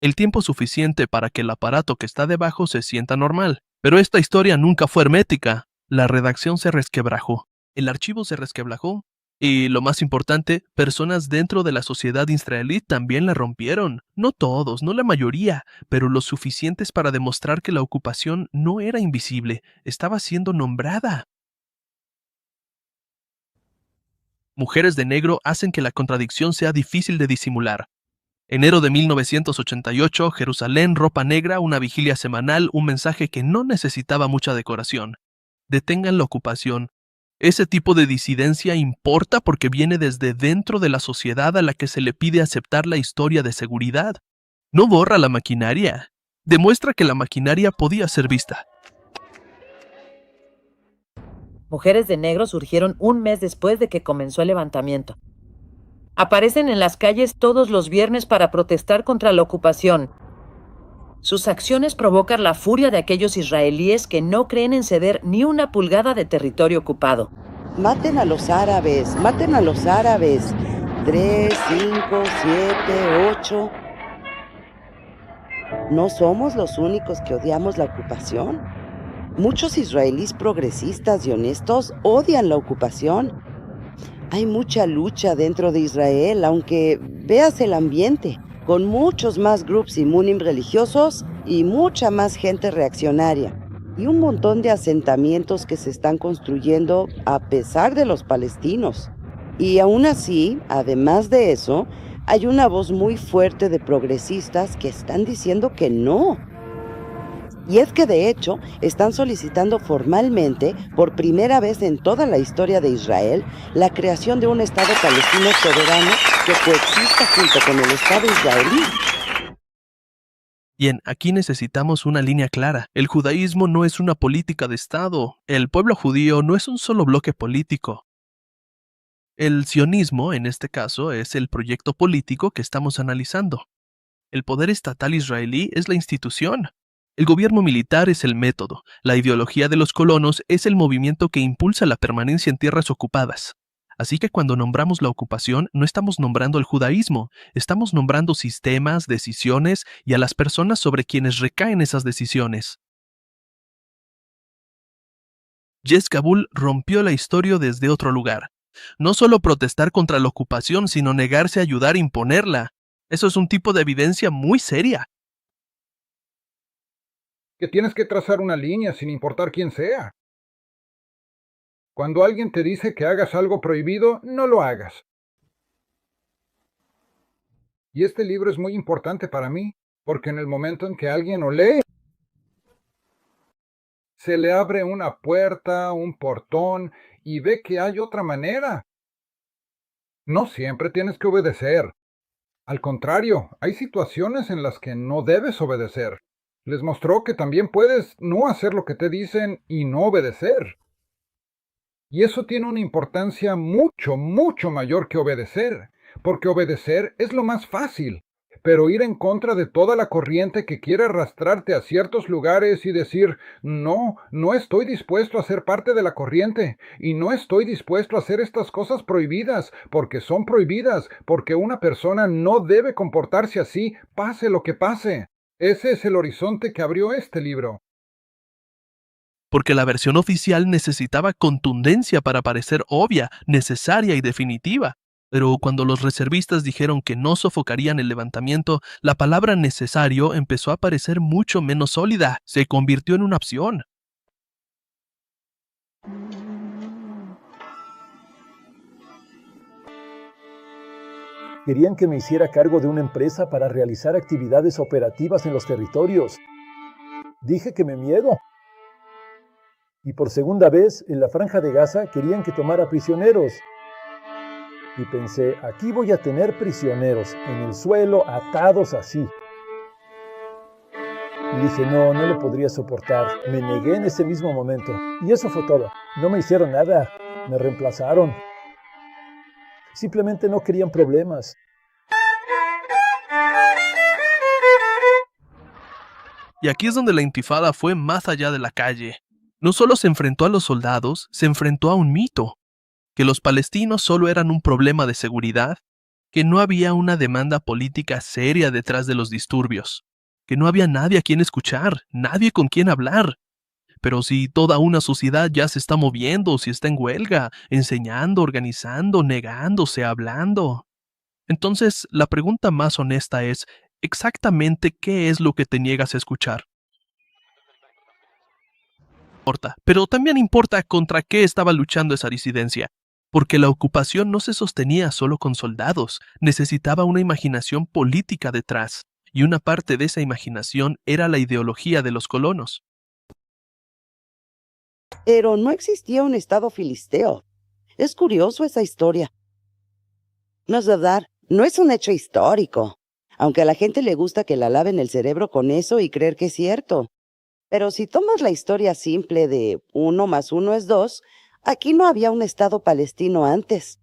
El tiempo suficiente para que el aparato que está debajo se sienta normal. Pero esta historia nunca fue hermética. La redacción se resquebrajó, el archivo se resquebrajó, y lo más importante, personas dentro de la sociedad israelí también la rompieron. No todos, no la mayoría, pero lo suficientes para demostrar que la ocupación no era invisible, estaba siendo nombrada. Mujeres de negro hacen que la contradicción sea difícil de disimular. Enero de 1988, Jerusalén, ropa negra, una vigilia semanal, un mensaje que no necesitaba mucha decoración. Detengan la ocupación. Ese tipo de disidencia importa porque viene desde dentro de la sociedad a la que se le pide aceptar la historia de seguridad. No borra la maquinaria. Demuestra que la maquinaria podía ser vista. Mujeres de negro surgieron un mes después de que comenzó el levantamiento. Aparecen en las calles todos los viernes para protestar contra la ocupación. Sus acciones provocan la furia de aquellos israelíes que no creen en ceder ni una pulgada de territorio ocupado. Maten a los árabes, maten a los árabes. 3, 5, 7, 8. No somos los únicos que odiamos la ocupación. Muchos israelíes progresistas y honestos odian la ocupación. Hay mucha lucha dentro de Israel, aunque veas el ambiente, con muchos más grupos imunim religiosos y mucha más gente reaccionaria, y un montón de asentamientos que se están construyendo a pesar de los palestinos. Y aún así, además de eso, hay una voz muy fuerte de progresistas que están diciendo que no. Y es que de hecho están solicitando formalmente, por primera vez en toda la historia de Israel, la creación de un Estado palestino soberano que coexista junto con el Estado israelí. Bien, aquí necesitamos una línea clara. El judaísmo no es una política de Estado. El pueblo judío no es un solo bloque político. El sionismo, en este caso, es el proyecto político que estamos analizando. El poder estatal israelí es la institución. El gobierno militar es el método. La ideología de los colonos es el movimiento que impulsa la permanencia en tierras ocupadas. Así que cuando nombramos la ocupación, no estamos nombrando el judaísmo, estamos nombrando sistemas, decisiones y a las personas sobre quienes recaen esas decisiones. Jess Kabul rompió la historia desde otro lugar. No solo protestar contra la ocupación, sino negarse a ayudar a imponerla. Eso es un tipo de evidencia muy seria. Que tienes que trazar una línea sin importar quién sea. Cuando alguien te dice que hagas algo prohibido, no lo hagas. Y este libro es muy importante para mí, porque en el momento en que alguien lo lee, se le abre una puerta, un portón, y ve que hay otra manera. No siempre tienes que obedecer. Al contrario, hay situaciones en las que no debes obedecer. Les mostró que también puedes no hacer lo que te dicen y no obedecer. Y eso tiene una importancia mucho, mucho mayor que obedecer, porque obedecer es lo más fácil, pero ir en contra de toda la corriente que quiere arrastrarte a ciertos lugares y decir, no, no estoy dispuesto a ser parte de la corriente, y no estoy dispuesto a hacer estas cosas prohibidas, porque son prohibidas, porque una persona no debe comportarse así, pase lo que pase. Ese es el horizonte que abrió este libro. Porque la versión oficial necesitaba contundencia para parecer obvia, necesaria y definitiva. Pero cuando los reservistas dijeron que no sofocarían el levantamiento, la palabra necesario empezó a parecer mucho menos sólida. Se convirtió en una opción. Querían que me hiciera cargo de una empresa para realizar actividades operativas en los territorios. Dije que me miedo. Y por segunda vez, en la Franja de Gaza, querían que tomara prisioneros. y pensé, aquí voy a tener prisioneros en el suelo atados así. Y dije, no lo podría soportar. Me negué en ese mismo momento. Y eso fue todo. No me hicieron nada. Me reemplazaron. Simplemente no querían problemas. Y aquí es donde la intifada fue más allá de la calle. No solo se enfrentó a los soldados, se enfrentó a un mito. Que los palestinos solo eran un problema de seguridad. Que no había una demanda política seria detrás de los disturbios. Que no había nadie a quien escuchar, nadie con quien hablar. Pero si toda una sociedad ya se está moviendo, si está en huelga, enseñando, organizando, negándose, hablando. Entonces, la pregunta más honesta es, ¿exactamente qué es lo que te niegas a escuchar? Pero también importa contra qué estaba luchando esa disidencia. Porque la ocupación no se sostenía solo con soldados, necesitaba una imaginación política detrás. Y una parte de esa imaginación era la ideología de los colonos. Pero no existía un estado filisteo. Es curioso esa historia. No es verdad, no es un hecho histórico, aunque a la gente le gusta que la laven el cerebro con eso y creer que es cierto. Pero si tomas la historia simple de 1 más 1 es 2, aquí no había un estado palestino antes.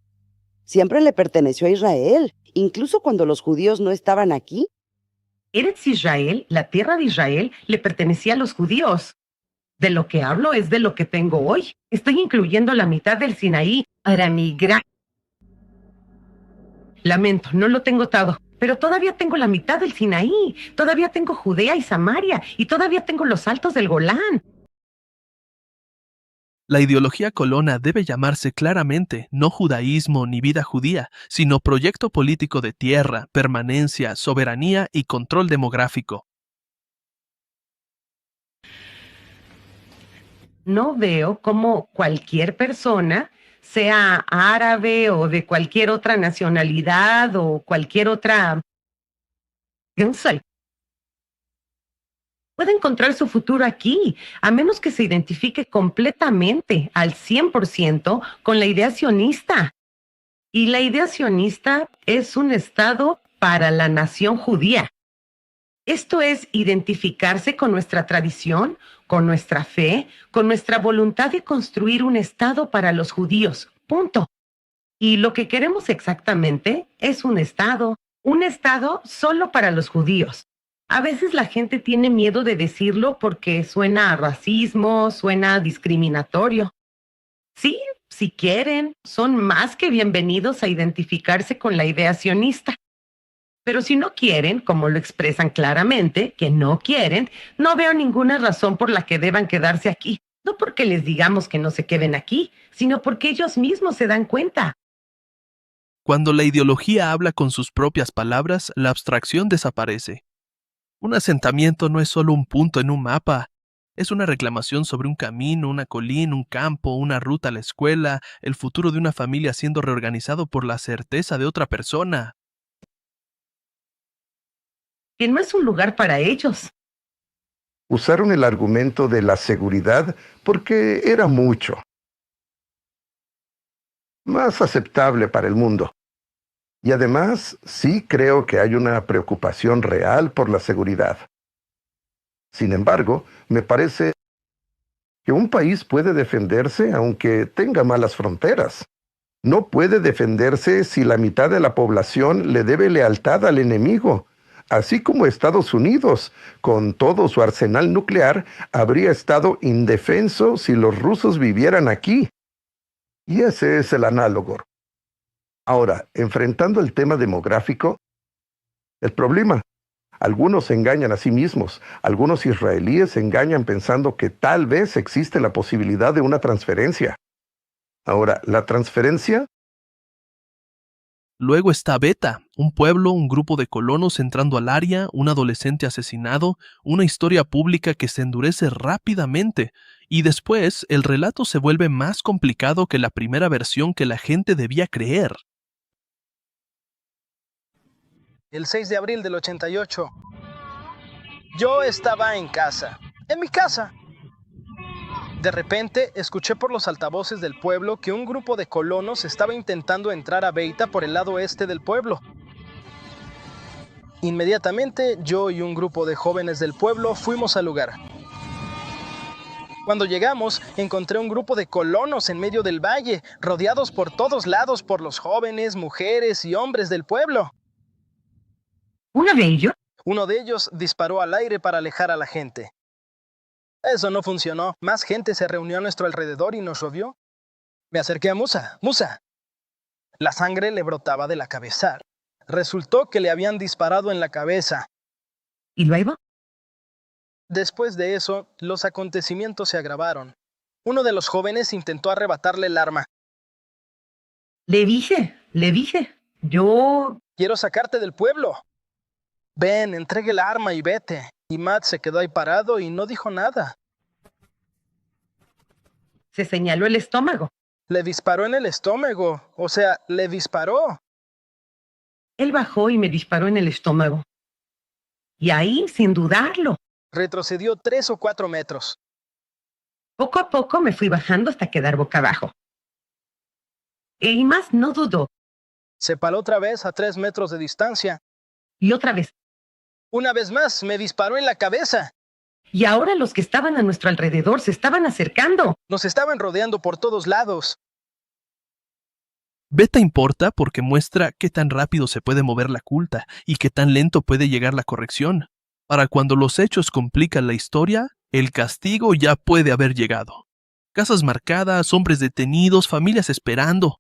Siempre le perteneció a Israel, incluso cuando los judíos no estaban aquí. Eretz Israel, la tierra de Israel, le pertenecía a los judíos. De lo que hablo es de lo que tengo hoy. Estoy incluyendo la mitad del Sinaí para migrar. Lamento, no lo tengo todo, pero todavía tengo la mitad del Sinaí. Todavía tengo Judea y Samaria, y todavía tengo los altos del Golán. La ideología colona debe llamarse claramente no judaísmo ni vida judía, sino proyecto político de tierra, permanencia, soberanía y control demográfico. No veo cómo cualquier persona, sea árabe o de cualquier otra nacionalidad o cualquier otra... no sé, puede encontrar su futuro aquí, a menos que se identifique completamente, al 100%, con la idea sionista. Y la idea sionista es un Estado para la nación judía. Esto es identificarse con nuestra tradición, con nuestra fe, con nuestra voluntad de construir un Estado para los judíos. Punto. Y lo que queremos exactamente es un Estado solo para los judíos. A veces la gente tiene miedo de decirlo porque suena a racismo, suena a discriminatorio. Sí, si quieren, son más que bienvenidos a identificarse con la idea sionista. Pero si no quieren, como lo expresan claramente, que no quieren, no veo ninguna razón por la que deban quedarse aquí. No porque les digamos que no se queden aquí, sino porque ellos mismos se dan cuenta. Cuando la ideología habla con sus propias palabras, la abstracción desaparece. Un asentamiento no es solo un punto en un mapa. Es una reclamación sobre un camino, una colina, un campo, una ruta a la escuela, el futuro de una familia siendo reorganizado por la certeza de otra persona. Que no es un lugar para ellos. Usaron el argumento de la seguridad porque era mucho más aceptable para el mundo. Y además, sí creo que hay una preocupación real por la seguridad. Sin embargo, me parece que un país puede defenderse aunque tenga malas fronteras. No puede defenderse si la mitad de la población le debe lealtad al enemigo. Así como Estados Unidos, con todo su arsenal nuclear, habría estado indefenso si los rusos vivieran aquí. Y ese es el análogo. Ahora, enfrentando el tema demográfico, el problema, algunos se engañan a sí mismos, algunos israelíes se engañan pensando que tal vez existe la posibilidad de una transferencia. Ahora, la transferencia... Luego está Beta, un pueblo, un grupo de colonos entrando al área, un adolescente asesinado, una historia pública que se endurece rápidamente, y después el relato se vuelve más complicado que la primera versión que la gente debía creer. El 6 de abril del 88, yo estaba en casa, en mi casa. De repente, escuché por los altavoces del pueblo que un grupo de colonos estaba intentando entrar a Beita por el lado este del pueblo. Inmediatamente, yo y un grupo de jóvenes del pueblo fuimos al lugar. Cuando llegamos, encontré un grupo de colonos en medio del valle, rodeados por todos lados por los jóvenes, mujeres y hombres del pueblo. ¿Uno de ellos? Uno de ellos disparó al aire para alejar a la gente. Eso no funcionó. Más gente se reunió a nuestro alrededor y nos rodeó. Me acerqué a Musa. ¡Musa! La sangre le brotaba de la cabeza. Resultó que le habían disparado en la cabeza. ¿Y luego? Después de eso, los acontecimientos se agravaron. Uno de los jóvenes intentó arrebatarle el arma. Le dije. Yo... Quiero sacarte del pueblo. Ven, entregue el arma y vete. Y Matt se quedó ahí parado y no dijo nada. Se señaló el estómago. Le disparó en el estómago. O sea, le disparó. Él bajó y me disparó en el estómago. Y ahí, sin dudarlo. Retrocedió 3 o 4 metros. Poco a poco me fui bajando hasta quedar boca abajo. Y más no dudó. Se paró otra vez a 3 metros de distancia. Y otra vez. Una vez más, me disparó en la cabeza. Y ahora los que estaban a nuestro alrededor se estaban acercando. Nos estaban rodeando por todos lados. Beta importa porque muestra qué tan rápido se puede mover la culta y qué tan lento puede llegar la corrección. Para cuando los hechos complican la historia, el castigo ya puede haber llegado. Casas marcadas, hombres detenidos, familias esperando.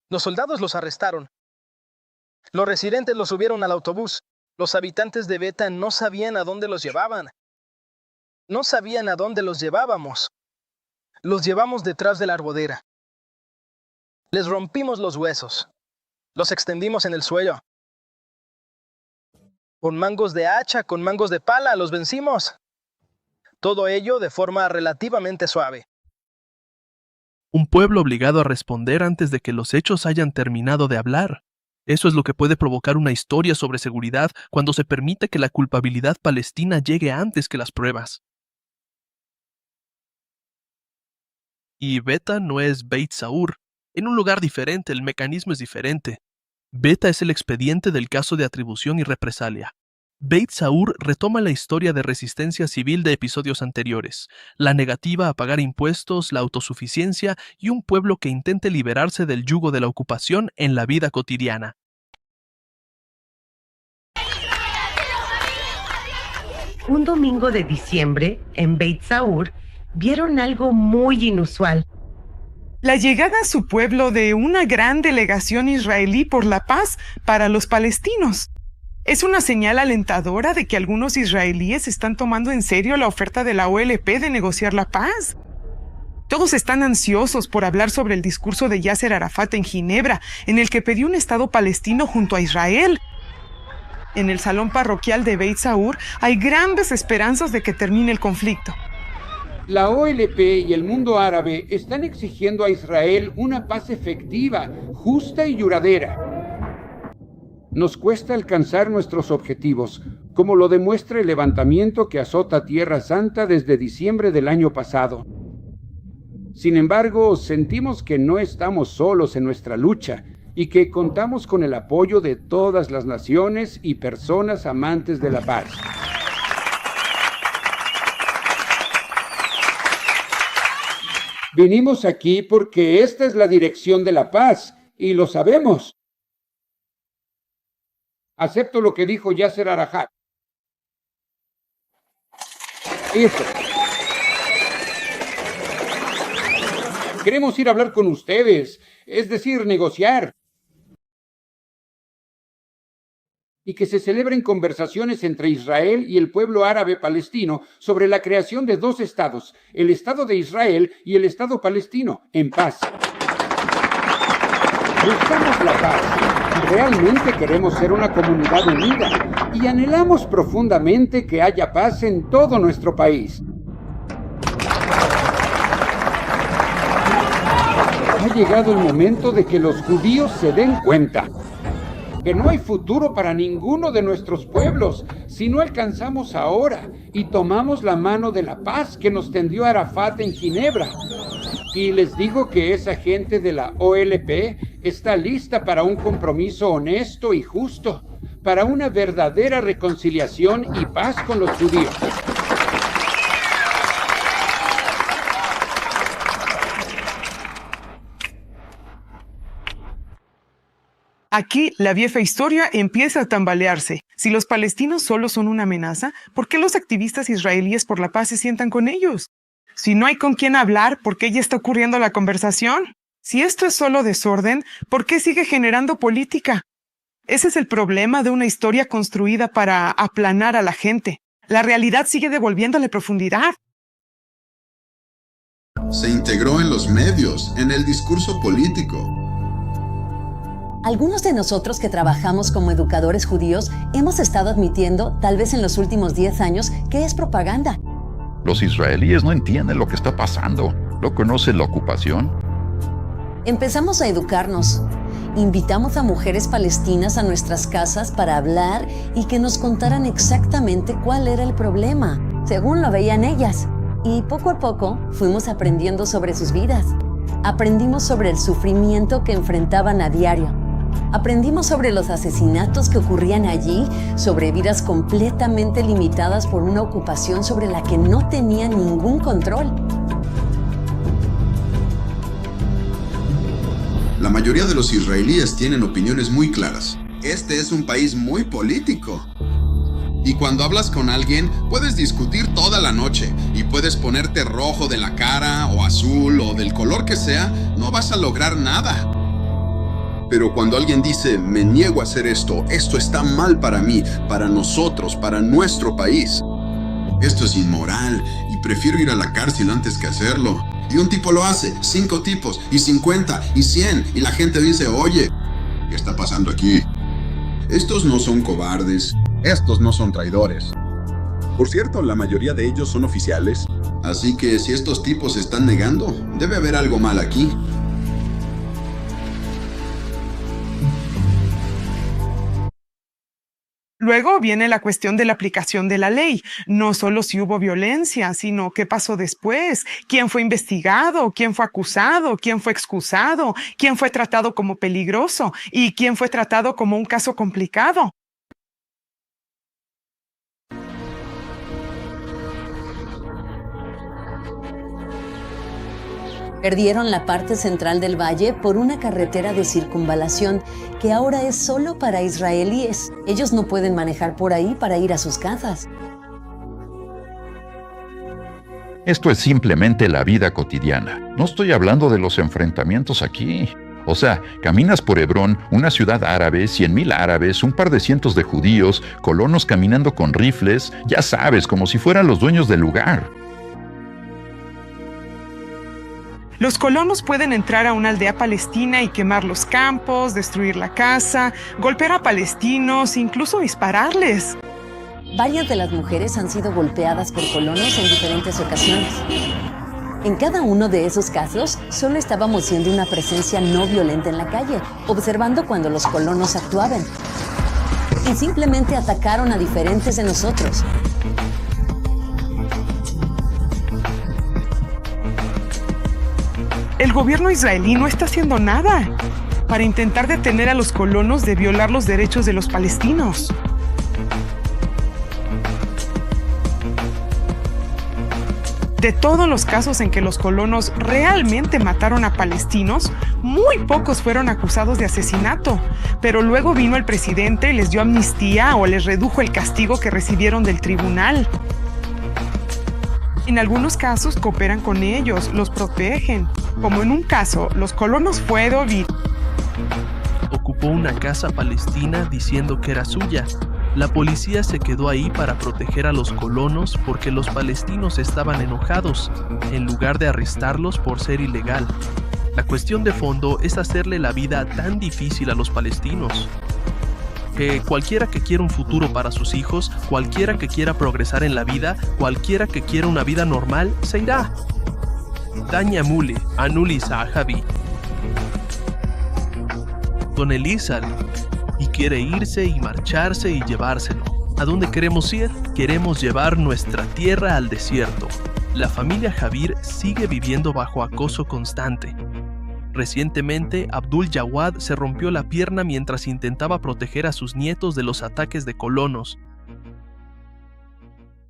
Los soldados los arrestaron. Los residentes los subieron al autobús. Los habitantes de Beta no sabían a dónde los llevaban. No sabían a dónde los llevábamos. Los llevamos detrás de la arbodera. Les rompimos los huesos. Los extendimos en el suelo. Con mangos de hacha, con mangos de pala, los vencimos. Todo ello de forma relativamente suave. Un pueblo obligado a responder antes de que los hechos hayan terminado de hablar. Eso es lo que puede provocar una historia sobre seguridad cuando se permite que la culpabilidad palestina llegue antes que las pruebas. Y Beta no es Beit Saur. En un lugar diferente, el mecanismo es diferente. Beta es el expediente del caso de atribución y represalia. Beit Saur retoma la historia de resistencia civil de episodios anteriores, la negativa a pagar impuestos, la autosuficiencia y un pueblo que intente liberarse del yugo de la ocupación en la vida cotidiana. Un domingo de diciembre, en Beit Saur, vieron algo muy inusual. La llegada a su pueblo de una gran delegación israelí por la paz para los palestinos. Es una señal alentadora de que algunos israelíes están tomando en serio la oferta de la OLP de negociar la paz. Todos están ansiosos por hablar sobre el discurso de Yasser Arafat en Ginebra, en el que pidió un Estado palestino junto a Israel. En el salón parroquial de Beit Saur hay grandes esperanzas de que termine el conflicto. La OLP y el mundo árabe están exigiendo a Israel una paz efectiva, justa y duradera. Nos cuesta alcanzar nuestros objetivos, como lo demuestra el levantamiento que azota Tierra Santa desde diciembre del año pasado. Sin embargo, sentimos que no estamos solos en nuestra lucha y que contamos con el apoyo de todas las naciones y personas amantes de la paz. Vinimos aquí porque esta es la dirección de la paz, y lo sabemos. Acepto lo que dijo Yasser Arafat. Eso. Queremos ir a hablar con ustedes, es decir, negociar. Y que se celebren conversaciones entre Israel y el pueblo árabe palestino sobre la creación de 2 estados, el Estado de Israel y el Estado palestino, en paz. Buscamos la paz, realmente queremos ser una comunidad unida y anhelamos profundamente que haya paz en todo nuestro país. Ha llegado el momento de que los judíos se den cuenta que no hay futuro para ninguno de nuestros pueblos si no alcanzamos ahora y tomamos la mano de la paz que nos tendió Arafat en Ginebra? Y les digo que esa gente de la OLP está lista para un compromiso honesto y justo, para una verdadera reconciliación y paz con los judíos. Aquí la vieja historia empieza a tambalearse. Si los palestinos solo son una amenaza, ¿por qué los activistas israelíes por la paz se sientan con ellos? Si no hay con quién hablar, ¿por qué ya está ocurriendo la conversación? Si esto es solo desorden, ¿por qué sigue generando política? Ese es el problema de una historia construida para aplanar a la gente. La realidad sigue devolviéndole profundidad. Se integró en los medios, en el discurso político. Algunos de nosotros que trabajamos como educadores judíos hemos estado admitiendo, tal vez en los últimos 10 años, que es propaganda. Los israelíes no entienden lo que está pasando. ¿No conocen la ocupación? Empezamos a educarnos. Invitamos a mujeres palestinas a nuestras casas para hablar y que nos contaran exactamente cuál era el problema, según lo veían ellas. Y poco a poco fuimos aprendiendo sobre sus vidas. Aprendimos sobre el sufrimiento que enfrentaban a diario. Aprendimos sobre los asesinatos que ocurrían allí, sobre vidas completamente limitadas por una ocupación sobre la que no tenían ningún control. La mayoría de los israelíes tienen opiniones muy claras. Este es un país muy político. Y cuando hablas con alguien, puedes discutir toda la noche y puedes ponerte rojo de la cara o azul o del color que sea, no vas a lograr nada. Pero cuando alguien dice, me niego a hacer esto está mal para mí, para nosotros, para nuestro país. Esto es inmoral y prefiero ir a la cárcel antes que hacerlo. Y un tipo lo hace, 5 tipos, y 50, y 100, y la gente dice, oye, ¿qué está pasando aquí? Estos no son cobardes, estos no son traidores. Por cierto, la mayoría de ellos son oficiales. Así que si estos tipos se están negando, debe haber algo mal aquí. Luego viene la cuestión de la aplicación de la ley. No solo si hubo violencia, sino qué pasó después, quién fue investigado, quién fue acusado, quién fue excusado, quién fue tratado como peligroso y quién fue tratado como un caso complicado. Perdieron la parte central del valle por una carretera de circunvalación que ahora es solo para israelíes. Ellos no pueden manejar por ahí para ir a sus casas. Esto es simplemente la vida cotidiana. No estoy hablando de los enfrentamientos aquí. O sea, caminas por Hebrón, una ciudad árabe, 100,000 árabes, un par de cientos de judíos, colonos caminando con rifles, ya sabes, como si fueran los dueños del lugar. Los colonos pueden entrar a una aldea palestina y quemar los campos, destruir la casa, golpear a palestinos, incluso dispararles. Varias de las mujeres han sido golpeadas por colonos en diferentes ocasiones. En cada uno de esos casos, solo estábamos siendo una presencia no violenta en la calle, observando cuando los colonos actuaban. Y simplemente atacaron a diferentes de nosotros. El gobierno israelí no está haciendo nada para intentar detener a los colonos de violar los derechos de los palestinos. De todos los casos en que los colonos realmente mataron a palestinos, muy pocos fueron acusados de asesinato, pero luego vino el presidente y les dio amnistía o les redujo el castigo que recibieron del tribunal. En algunos casos cooperan con ellos, los protegen. Como en un caso, los colonos fue David. Ocupó una casa palestina diciendo que era suya. La policía se quedó ahí para proteger a los colonos porque los palestinos estaban enojados, en lugar de arrestarlos por ser ilegal. La cuestión de fondo es hacerle la vida tan difícil a los palestinos. Que cualquiera que quiera un futuro para sus hijos, cualquiera que quiera progresar en la vida, cualquiera que quiera una vida normal, se irá. Daña Mule, Anulisa a Javi. Con Elizal, y quiere irse y marcharse y llevárselo. ¿A dónde queremos ir? Queremos llevar nuestra tierra al desierto. La familia Javier sigue viviendo bajo acoso constante. Recientemente, Abdul Jawad se rompió la pierna mientras intentaba proteger a sus nietos de los ataques de colonos.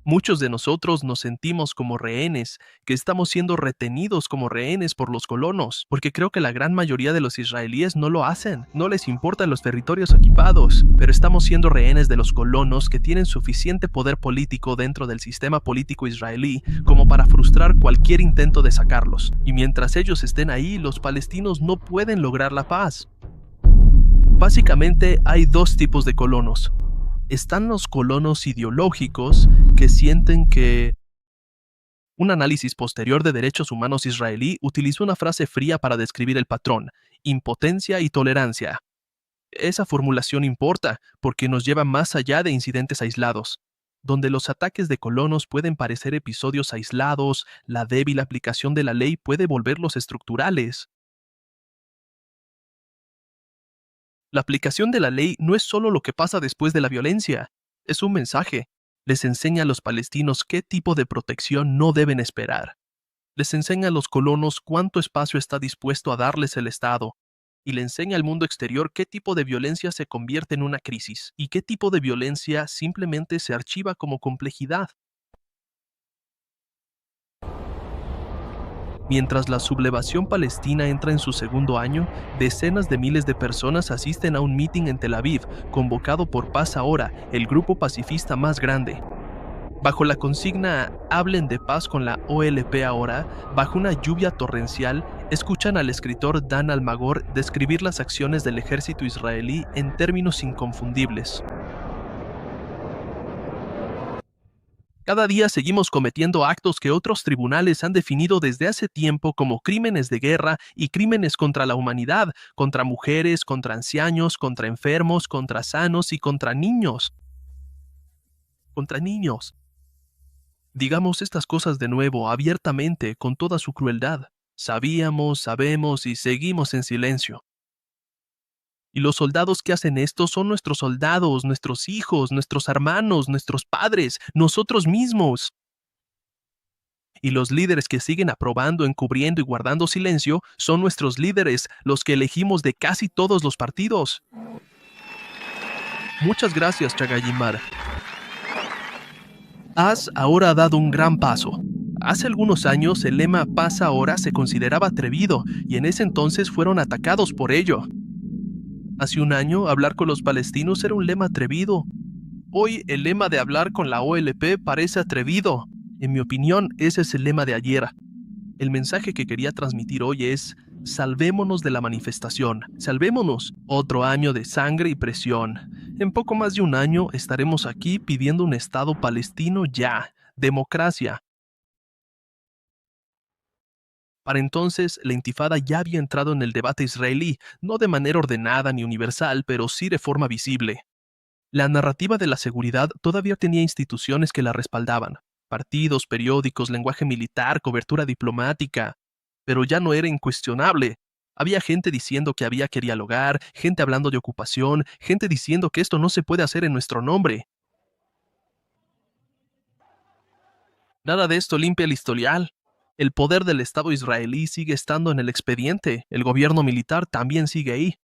Muchos de nosotros nos sentimos como rehenes, que estamos siendo retenidos como rehenes por los colonos, porque creo que la gran mayoría de los israelíes no lo hacen, no les importan los territorios ocupados, pero estamos siendo rehenes de los colonos que tienen suficiente poder político dentro del sistema político israelí como para frustrar cualquier intento de sacarlos. Y mientras ellos estén ahí, los palestinos no pueden lograr la paz. Básicamente hay dos tipos de colonos. Están los colonos ideológicos que sienten que... Un análisis posterior de derechos humanos israelí utilizó una frase fría para describir el patrón: impotencia y tolerancia. Esa formulación importa porque nos lleva más allá de incidentes aislados. Donde los ataques de colonos pueden parecer episodios aislados, la débil aplicación de la ley puede volverlos estructurales. La aplicación de la ley no es solo lo que pasa después de la violencia, es un mensaje. Les enseña a los palestinos qué tipo de protección no deben esperar. Les enseña a los colonos cuánto espacio está dispuesto a darles el Estado, y le enseña al mundo exterior qué tipo de violencia se convierte en una crisis, y qué tipo de violencia simplemente se archiva como complejidad. Mientras la sublevación palestina entra en su segundo año, decenas de miles de personas asisten a un mitin en Tel Aviv, convocado por Paz Ahora, el grupo pacifista más grande. Bajo la consigna "Hablen de paz con la OLP ahora", bajo una lluvia torrencial, escuchan al escritor Dan Almagor describir las acciones del ejército israelí en términos inconfundibles. Cada día seguimos cometiendo actos que otros tribunales han definido desde hace tiempo como crímenes de guerra y crímenes contra la humanidad, contra mujeres, contra ancianos, contra enfermos, contra sanos y contra niños. Contra niños. Digamos estas cosas de nuevo, abiertamente, con toda su crueldad. Sabíamos, sabemos y seguimos en silencio. Y los soldados que hacen esto son nuestros soldados, nuestros hijos, nuestros hermanos, nuestros padres, nosotros mismos. Y los líderes que siguen aprobando, encubriendo y guardando silencio son nuestros líderes, los que elegimos de casi todos los partidos. Muchas gracias, Chagayimar. Has ahora dado un gran paso. Hace algunos años el lema "Paz ahora" se consideraba atrevido y en ese entonces fueron atacados por ello. Hace un año, hablar con los palestinos era un lema atrevido. Hoy, el lema de hablar con la OLP parece atrevido. En mi opinión, ese es el lema de ayer. El mensaje que quería transmitir hoy es: salvémonos de la manifestación, salvémonos. Otro año de sangre y presión. En poco más de un año estaremos aquí pidiendo un Estado palestino ya, democracia. Para entonces, la intifada ya había entrado en el debate israelí, no de manera ordenada ni universal, pero sí de forma visible. La narrativa de la seguridad todavía tenía instituciones que la respaldaban: partidos, periódicos, lenguaje militar, cobertura diplomática. Pero ya no era incuestionable. Había gente diciendo que había que dialogar, gente hablando de ocupación, gente diciendo que esto no se puede hacer en nuestro nombre. Nada de esto limpia el historial. El poder del Estado israelí sigue estando en el expediente, el gobierno militar también sigue ahí,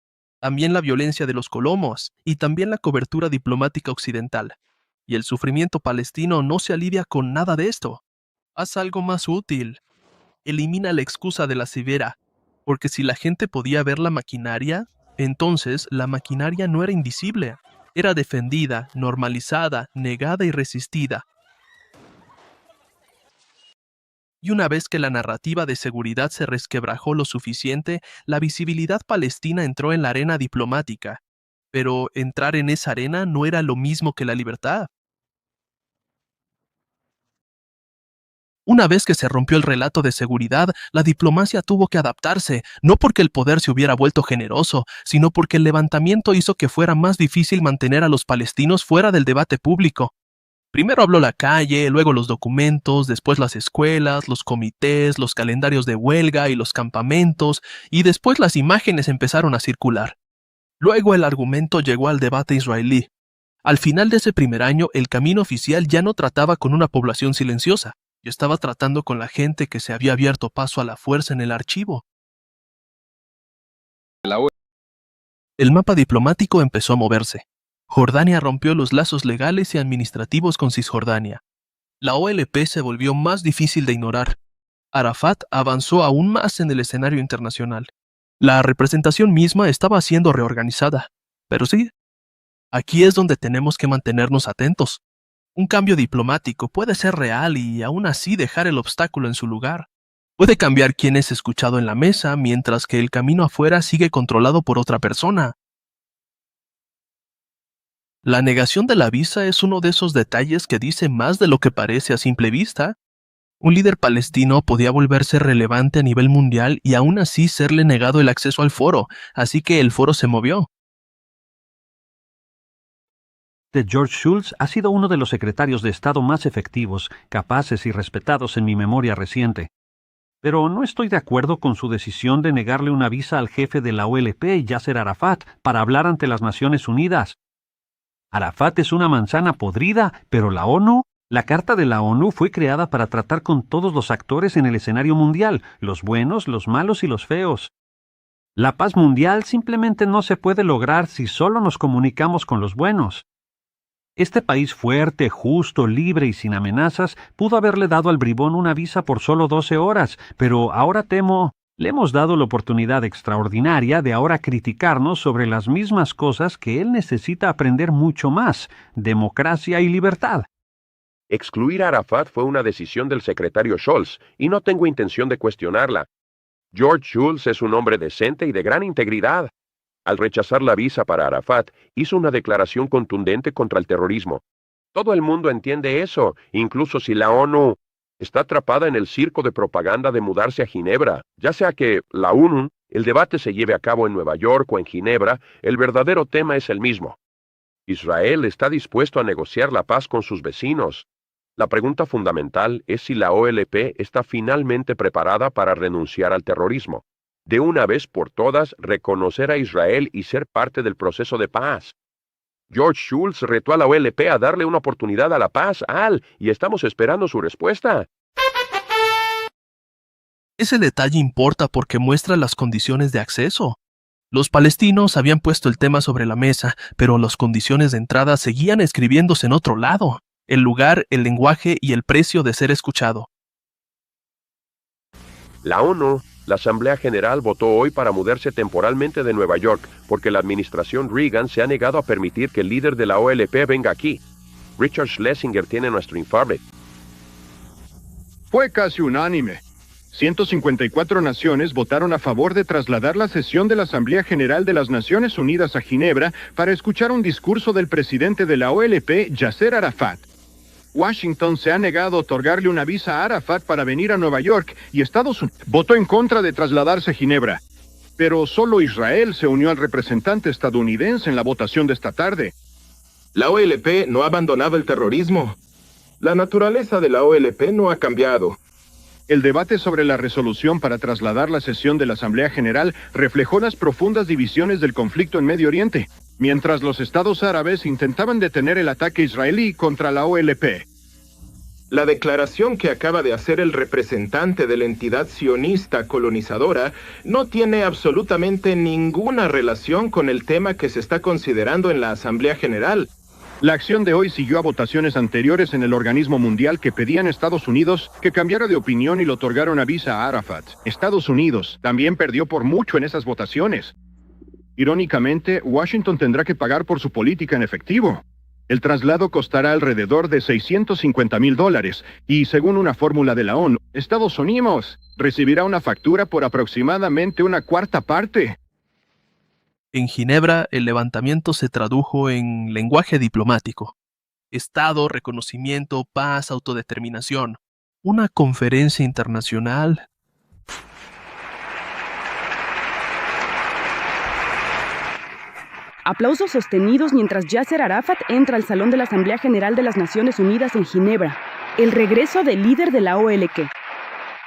también la violencia de los colonos y también la cobertura diplomática occidental. Y el sufrimiento palestino no se alivia con nada de esto. Haz algo más útil. Elimina la excusa de la cibera, porque si la gente podía ver la maquinaria, entonces la maquinaria no era invisible, era defendida, normalizada, negada y resistida. Y una vez que la narrativa de seguridad se resquebrajó lo suficiente, la visibilidad palestina entró en la arena diplomática. Pero entrar en esa arena no era lo mismo que la libertad. Una vez que se rompió el relato de seguridad, la diplomacia tuvo que adaptarse, no porque el poder se hubiera vuelto generoso, sino porque el levantamiento hizo que fuera más difícil mantener a los palestinos fuera del debate público. Primero habló la calle, luego los documentos, después las escuelas, los comités, los calendarios de huelga y los campamentos, y después las imágenes empezaron a circular. Luego el argumento llegó al debate israelí. Al final de ese primer año, el camino oficial ya no trataba con una población silenciosa, y estaba tratando con la gente que se había abierto paso a la fuerza en el archivo. El mapa diplomático empezó a moverse. Jordania rompió los lazos legales y administrativos con Cisjordania. La OLP se volvió más difícil de ignorar. Arafat avanzó aún más en el escenario internacional. La representación misma estaba siendo reorganizada. Pero sí, aquí es donde tenemos que mantenernos atentos. Un cambio diplomático puede ser real y aún así dejar el obstáculo en su lugar. Puede cambiar quién es escuchado en la mesa, mientras que el camino afuera sigue controlado por otra persona. La negación de la visa es uno de esos detalles que dice más de lo que parece a simple vista. Un líder palestino podía volverse relevante a nivel mundial y aún así serle negado el acceso al foro, así que el foro se movió. George Shultz ha sido uno de los secretarios de Estado más efectivos, capaces y respetados en mi memoria reciente. Pero no estoy de acuerdo con su decisión de negarle una visa al jefe de la OLP, Yasser Arafat, para hablar ante las Naciones Unidas. Arafat es una manzana podrida, pero la ONU, la Carta de la ONU fue creada para tratar con todos los actores en el escenario mundial, los buenos, los malos y los feos. La paz mundial simplemente no se puede lograr si solo nos comunicamos con los buenos. Este país fuerte, justo, libre y sin amenazas pudo haberle dado al bribón una visa por solo 12 horas, pero ahora temo, le hemos dado la oportunidad extraordinaria de ahora criticarnos sobre las mismas cosas que él necesita aprender mucho más, democracia y libertad. Excluir a Arafat fue una decisión del secretario Scholz, y no tengo intención de cuestionarla. George Shultz es un hombre decente y de gran integridad. Al rechazar la visa para Arafat, hizo una declaración contundente contra el terrorismo. Todo el mundo entiende eso, incluso si la ONU está atrapada en el circo de propaganda de mudarse a Ginebra. Ya sea que la ONU, el debate se lleve a cabo en Nueva York o en Ginebra, el verdadero tema es el mismo. Israel está dispuesto a negociar la paz con sus vecinos. La pregunta fundamental es si la OLP está finalmente preparada para renunciar al terrorismo. De una vez por todas, reconocer a Israel y ser parte del proceso de paz. George Shultz retó a la OLP a darle una oportunidad a la paz, y estamos esperando su respuesta. Ese detalle importa porque muestra las condiciones de acceso. Los palestinos habían puesto el tema sobre la mesa, pero las condiciones de entrada seguían escribiéndose en otro lado: el lugar, el lenguaje y el precio de ser escuchado. La ONU, la Asamblea General, votó hoy para mudarse temporalmente de Nueva York, porque la administración Reagan se ha negado a permitir que el líder de la OLP venga aquí. Richard Schlesinger tiene nuestro informe. Fue casi unánime. 154 naciones votaron a favor de trasladar la sesión de la Asamblea General de las Naciones Unidas a Ginebra para escuchar un discurso del presidente de la OLP, Yasser Arafat. Washington se ha negado a otorgarle una visa a Arafat para venir a Nueva York y Estados Unidos votó en contra de trasladarse a Ginebra. Pero solo Israel se unió al representante estadounidense en la votación de esta tarde. La OLP no ha abandonado el terrorismo. La naturaleza de la OLP no ha cambiado. El debate sobre la resolución para trasladar la sesión de la Asamblea General reflejó las profundas divisiones del conflicto en Medio Oriente, mientras los estados árabes intentaban detener el ataque israelí contra la OLP. La declaración que acaba de hacer el representante de la entidad sionista colonizadora no tiene absolutamente ninguna relación con el tema que se está considerando en la Asamblea General. La acción de hoy siguió a votaciones anteriores en el organismo mundial que pedían a Estados Unidos que cambiara de opinión y le otorgara una visa a Arafat. Estados Unidos también perdió por mucho en esas votaciones. Irónicamente, Washington tendrá que pagar por su política en efectivo. El traslado costará alrededor de $650,000 y, según una fórmula de la ONU, Estados Unidos recibirá una factura por aproximadamente una cuarta parte. En Ginebra, el levantamiento se tradujo en lenguaje diplomático. Estado, reconocimiento, paz, autodeterminación. Una conferencia internacional. Aplausos sostenidos mientras Yasser Arafat entra al Salón de la Asamblea General de las Naciones Unidas en Ginebra. El regreso del líder de la OLP.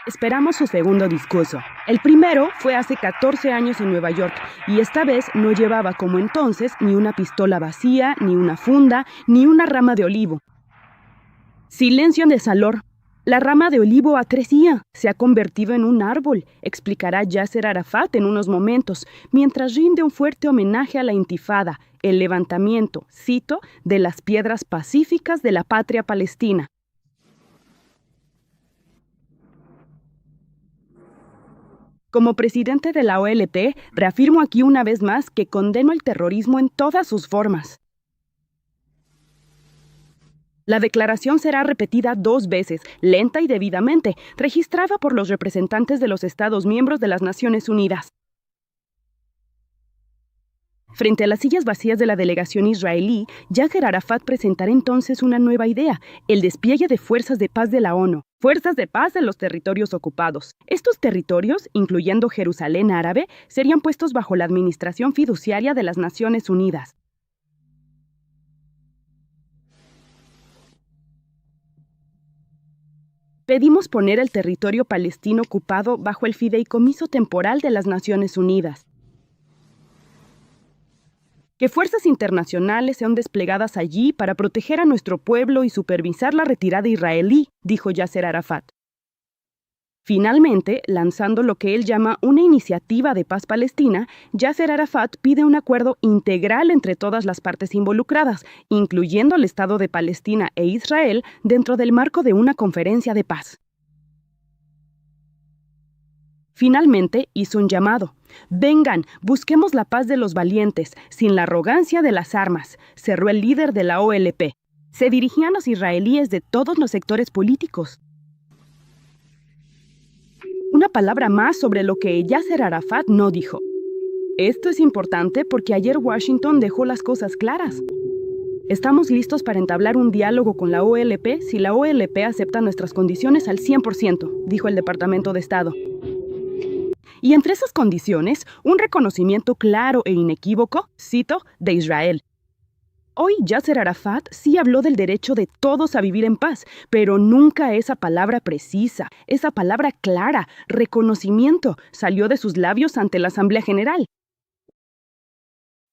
Esperamos su segundo discurso. El primero fue hace 14 años en Nueva York, y esta vez no llevaba como entonces ni una pistola vacía, ni una funda, ni una rama de olivo. Silencio en Desalor. La rama de olivo acrecía, se ha convertido en un árbol, explicará Yasser Arafat en unos momentos, mientras rinde un fuerte homenaje a la intifada, el levantamiento, cito, de las piedras pacíficas de la patria palestina. Como presidente de la OLP, reafirmo aquí una vez más que condeno el terrorismo en todas sus formas. La declaración será repetida 2 veces, lenta y debidamente, registrada por los representantes de los Estados miembros de las Naciones Unidas. Frente a las sillas vacías de la delegación israelí, Yasser Arafat presentará entonces una nueva idea, el despliegue de fuerzas de paz de la ONU, fuerzas de paz en los territorios ocupados. Estos territorios, incluyendo Jerusalén árabe, serían puestos bajo la administración fiduciaria de las Naciones Unidas. Pedimos poner el territorio palestino ocupado bajo el fideicomiso temporal de las Naciones Unidas. Que fuerzas internacionales sean desplegadas allí para proteger a nuestro pueblo y supervisar la retirada israelí, dijo Yasser Arafat. Finalmente, lanzando lo que él llama una iniciativa de paz palestina, Yasser Arafat pide un acuerdo integral entre todas las partes involucradas, incluyendo el Estado de Palestina e Israel, dentro del marco de una conferencia de paz. Finalmente hizo un llamado. Vengan, busquemos la paz de los valientes, sin la arrogancia de las armas, cerró el líder de la OLP. Se dirigían los israelíes de todos los sectores políticos. Una palabra más sobre lo que Yasser Arafat no dijo. Esto es importante porque ayer Washington dejó las cosas claras. Estamos listos para entablar un diálogo con la OLP si la OLP acepta nuestras condiciones al 100%, dijo el Departamento de Estado. Y entre esas condiciones, un reconocimiento claro e inequívoco, cito, de Israel. Hoy Yasser Arafat sí habló del derecho de todos a vivir en paz, pero nunca esa palabra precisa, esa palabra clara, reconocimiento, salió de sus labios ante la Asamblea General.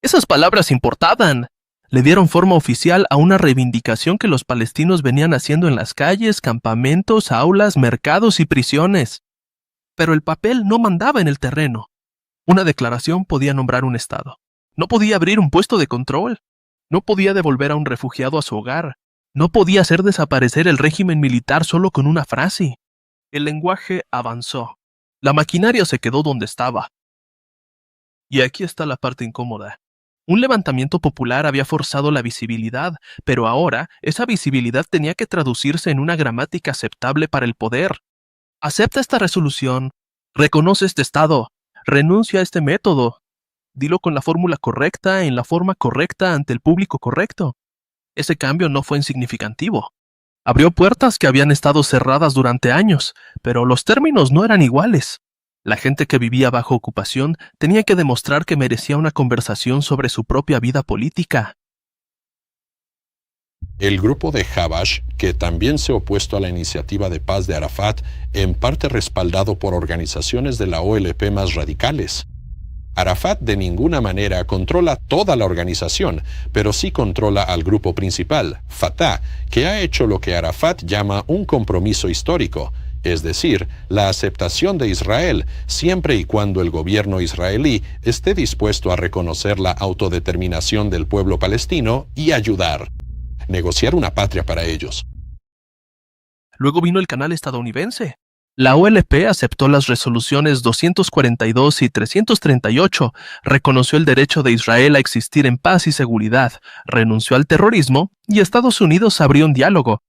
Esas palabras importaban. Le dieron forma oficial a una reivindicación que los palestinos venían haciendo en las calles, campamentos, aulas, mercados y prisiones. Pero el papel no mandaba en el terreno. Una declaración podía nombrar un estado. No podía abrir un puesto de control. No podía devolver a un refugiado a su hogar. No podía hacer desaparecer el régimen militar solo con una frase. El lenguaje avanzó. La maquinaria se quedó donde estaba. Y aquí está la parte incómoda. Un levantamiento popular había forzado la visibilidad, pero ahora esa visibilidad tenía que traducirse en una gramática aceptable para el poder. Acepta esta resolución, reconoce este estado, renuncia a este método. Dilo con la fórmula correcta, en la forma correcta, ante el público correcto. Ese cambio no fue insignificativo. Abrió puertas que habían estado cerradas durante años, pero los términos no eran iguales. La gente que vivía bajo ocupación tenía que demostrar que merecía una conversación sobre su propia vida política. El grupo de Habash, que también se ha opuesto a la iniciativa de paz de Arafat, en parte respaldado por organizaciones de la OLP más radicales. Arafat de ninguna manera controla toda la organización, pero sí controla al grupo principal, Fatah, que ha hecho lo que Arafat llama un compromiso histórico, es decir, la aceptación de Israel, siempre y cuando el gobierno israelí esté dispuesto a reconocer la autodeterminación del pueblo palestino y ayudar. Negociar una patria para ellos. Luego vino el canal estadounidense. La OLP aceptó las resoluciones 242 y 338, reconoció el derecho de Israel a existir en paz y seguridad, renunció al terrorismo y Estados Unidos abrió un diálogo.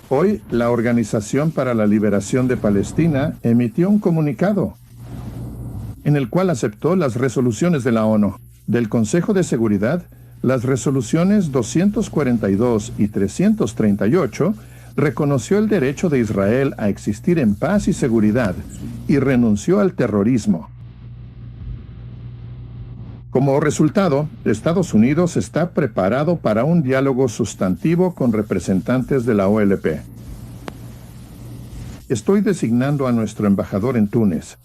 Hoy, la Organización para la Liberación de Palestina emitió un comunicado en el cual aceptó las resoluciones de la ONU, del Consejo de Seguridad. Las resoluciones 242 y 338 reconoció el derecho de Israel a existir en paz y seguridad y renunció al terrorismo. Como resultado, Estados Unidos está preparado para un diálogo sustantivo con representantes de la OLP. Estoy designando a nuestro embajador en Túnez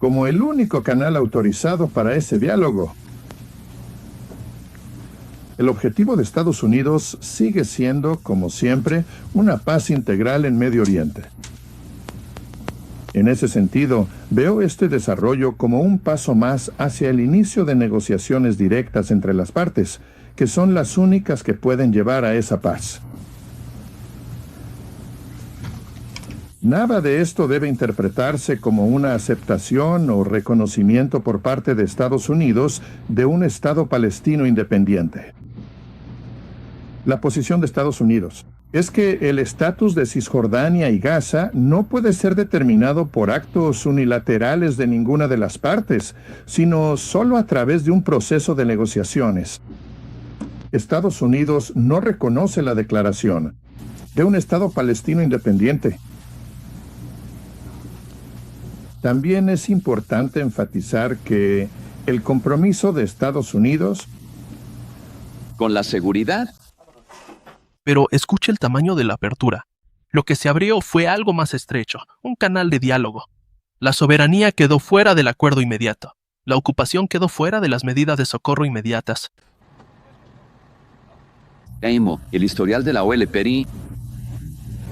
como el único canal autorizado para ese diálogo. El objetivo de Estados Unidos sigue siendo, como siempre, una paz integral en Medio Oriente. En ese sentido, veo este desarrollo como un paso más hacia el inicio de negociaciones directas entre las partes, que son las únicas que pueden llevar a esa paz. Nada de esto debe interpretarse como una aceptación o reconocimiento por parte de Estados Unidos de un Estado palestino independiente. La posición de Estados Unidos es que el estatus de Cisjordania y Gaza no puede ser determinado por actos unilaterales de ninguna de las partes, sino solo a través de un proceso de negociaciones. Estados Unidos no reconoce la declaración de un Estado palestino independiente. También es importante enfatizar que el compromiso de Estados Unidos con la seguridad. Pero escuche el tamaño de la apertura. Lo que se abrió fue algo más estrecho, un canal de diálogo. La soberanía quedó fuera del acuerdo inmediato. La ocupación quedó fuera de las medidas de socorro inmediatas. El historial de la OLP,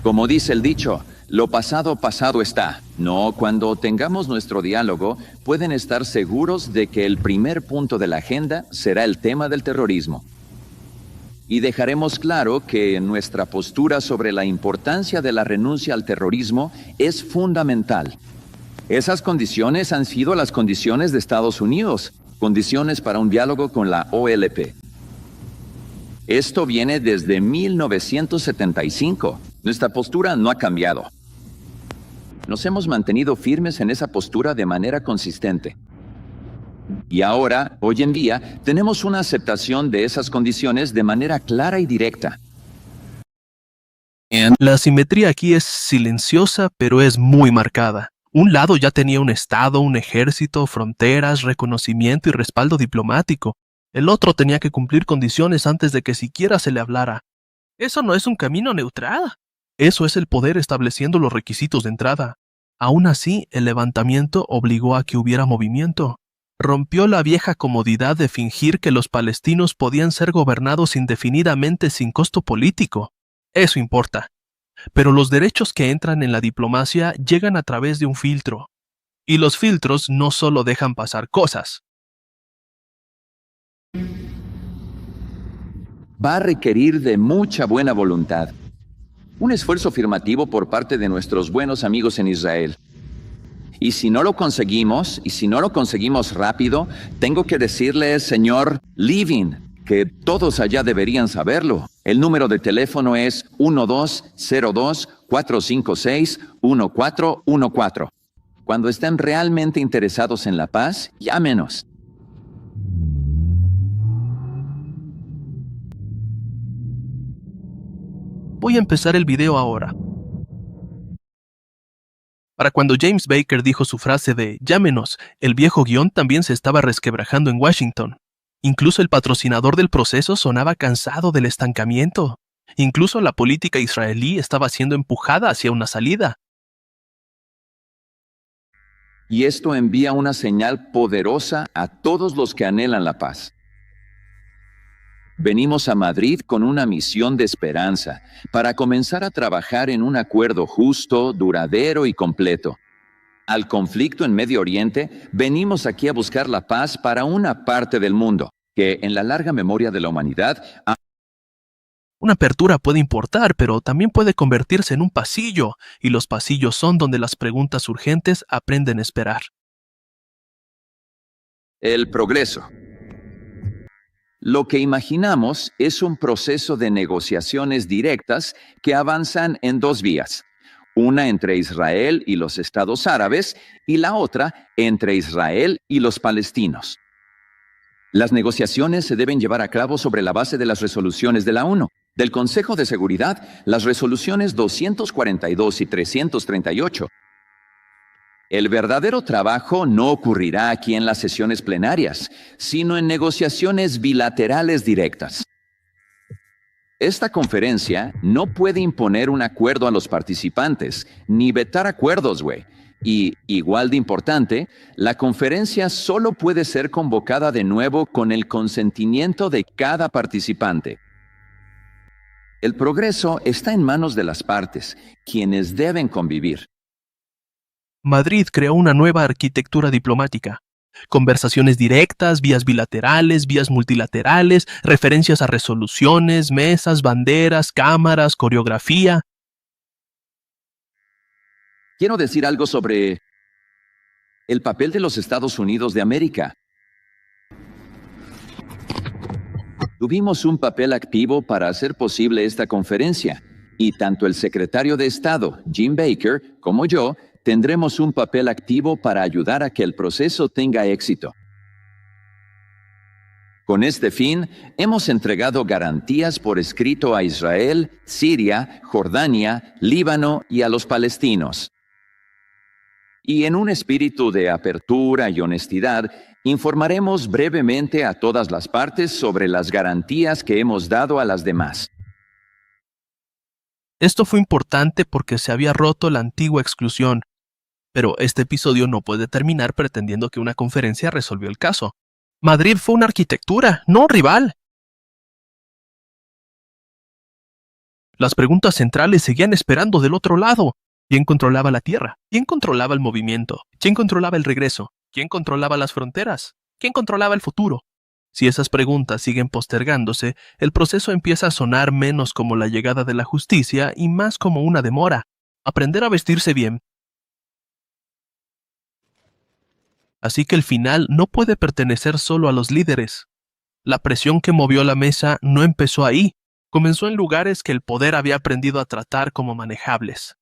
como dice el dicho, lo pasado, pasado está. No, cuando tengamos nuestro diálogo, pueden estar seguros de que el primer punto de la agenda será el tema del terrorismo. Y dejaremos claro que nuestra postura sobre la importancia de la renuncia al terrorismo es fundamental. Esas condiciones han sido las condiciones de Estados Unidos, condiciones para un diálogo con la OLP. Esto viene desde 1975. Nuestra postura no ha cambiado. Nos hemos mantenido firmes en esa postura de manera consistente. Y ahora, hoy en día, tenemos una aceptación de esas condiciones de manera clara y directa. La asimetría aquí es silenciosa, pero es muy marcada. Un lado ya tenía un estado, un ejército, fronteras, reconocimiento y respaldo diplomático. El otro tenía que cumplir condiciones antes de que siquiera se le hablara. Eso no es un camino neutral. Eso es el poder estableciendo los requisitos de entrada. Aún así, el levantamiento obligó a que hubiera movimiento. Rompió la vieja comodidad de fingir que los palestinos podían ser gobernados indefinidamente sin costo político. Eso importa. Pero los derechos que entran en la diplomacia llegan a través de un filtro. Y los filtros no solo dejan pasar cosas. Va a requerir de mucha buena voluntad. Un esfuerzo afirmativo por parte de nuestros buenos amigos en Israel. Y si no lo conseguimos, rápido, tengo que decirle, señor Levin, que todos allá deberían saberlo. El número de teléfono es 1202-456-1414. Cuando estén realmente interesados en la paz, llámenos. Voy a empezar el video ahora. Para cuando James Baker dijo su frase de «llámenos», el viejo guión también se estaba resquebrajando en Washington. Incluso el patrocinador del proceso sonaba cansado del estancamiento. Incluso la política israelí estaba siendo empujada hacia una salida. Y esto envía una señal poderosa a todos los que anhelan la paz. Venimos a Madrid con una misión de esperanza para comenzar a trabajar en un acuerdo justo, duradero y completo. Al conflicto en Medio Oriente, venimos aquí a buscar la paz para una parte del mundo, que en la larga memoria de la humanidad... Una apertura puede importar, pero también puede convertirse en un pasillo, y los pasillos son donde las preguntas urgentes aprenden a esperar. El progreso. Lo que imaginamos es un proceso de negociaciones directas que avanzan en dos vías. Una entre Israel y los estados árabes y la otra entre Israel y los palestinos. Las negociaciones se deben llevar a cabo sobre la base de las resoluciones de la ONU, del Consejo de Seguridad, las resoluciones 242 y 338. El verdadero trabajo no ocurrirá aquí en las sesiones plenarias, sino en negociaciones bilaterales directas. Esta conferencia no puede imponer un acuerdo a los participantes, ni vetar acuerdos, güey. Y, igual de importante, la conferencia solo puede ser convocada de nuevo con el consentimiento de cada participante. El progreso está en manos de las partes, quienes deben convivir. Madrid creó una nueva arquitectura diplomática. Conversaciones directas, vías bilaterales, vías multilaterales, referencias a resoluciones, mesas, banderas, cámaras, coreografía. Quiero decir algo sobre el papel de los Estados Unidos de América. Tuvimos un papel activo para hacer posible esta conferencia, y tanto el secretario de Estado, Jim Baker, como yo, tendremos un papel activo para ayudar a que el proceso tenga éxito. Con este fin, hemos entregado garantías por escrito a Israel, Siria, Jordania, Líbano y a los palestinos. Y en un espíritu de apertura y honestidad, informaremos brevemente a todas las partes sobre las garantías que hemos dado a las demás. Esto fue importante porque se había roto la antigua exclusión. Pero este episodio no puede terminar pretendiendo que una conferencia resolvió el caso. Madrid fue una arquitectura, no un rival. Las preguntas centrales seguían esperando del otro lado. ¿Quién controlaba la tierra? ¿Quién controlaba el movimiento? ¿Quién controlaba el regreso? ¿Quién controlaba las fronteras? ¿Quién controlaba el futuro? Si esas preguntas siguen postergándose, el proceso empieza a sonar menos como la llegada de la justicia y más como una demora. Aprender a vestirse bien. Así que el final no puede pertenecer solo a los líderes. La presión que movió la mesa no empezó ahí, comenzó en lugares que el poder había aprendido a tratar como manejables.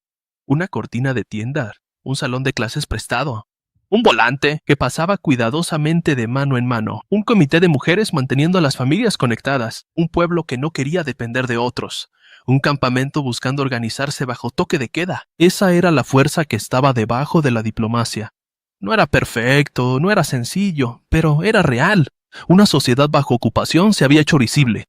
Una cortina de tienda, un salón de clases prestado, un volante que pasaba cuidadosamente de mano en mano, un comité de mujeres manteniendo a las familias conectadas, un pueblo que no quería depender de otros, un campamento buscando organizarse bajo toque de queda. Esa era la fuerza que estaba debajo de la diplomacia. No era perfecto, no era sencillo, pero era real. Una sociedad bajo ocupación se había hecho visible.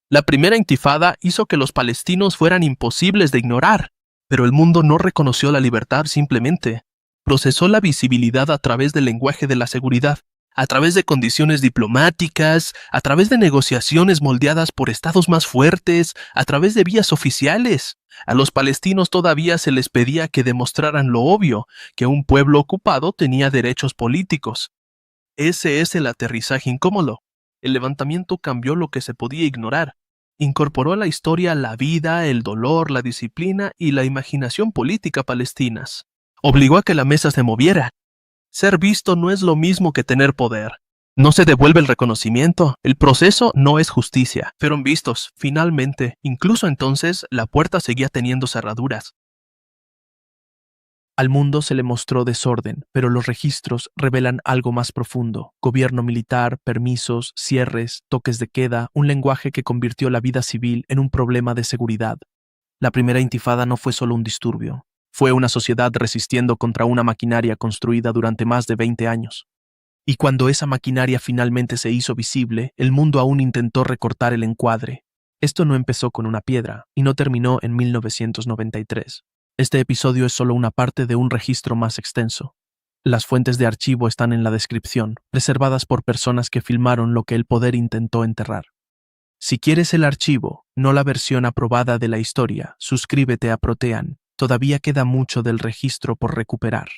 La primera intifada hizo que los palestinos fueran imposibles de ignorar, pero el mundo no reconoció la libertad simplemente. Procesó la visibilidad a través del lenguaje de la seguridad, a través de condiciones diplomáticas, a través de negociaciones moldeadas por estados más fuertes, a través de vías oficiales. A los palestinos todavía se les pedía que demostraran lo obvio, que un pueblo ocupado tenía derechos políticos. Ese es el aterrizaje incómodo. El levantamiento cambió lo que se podía ignorar. Incorporó a la historia la vida, el dolor, la disciplina y la imaginación política palestinas. Obligó a que la mesa se moviera. Ser visto no es lo mismo que tener poder. No se devuelve el reconocimiento, el proceso no es justicia. Fueron vistos, finalmente. Incluso entonces, la puerta seguía teniendo cerraduras. Al mundo se le mostró desorden, pero los registros revelan algo más profundo. Gobierno militar, permisos, cierres, toques de queda, un lenguaje que convirtió la vida civil en un problema de seguridad. La primera intifada no fue solo un disturbio. Fue una sociedad resistiendo contra una maquinaria construida durante más de 20 años. Y cuando esa maquinaria finalmente se hizo visible, el mundo aún intentó recortar el encuadre. Esto no empezó con una piedra y no terminó en 1993. Este episodio es solo una parte de un registro más extenso. Las fuentes de archivo están en la descripción, preservadas por personas que filmaron lo que el poder intentó enterrar. Si quieres el archivo, no la versión aprobada de la historia, suscríbete a Protean. Todavía queda mucho del registro por recuperar.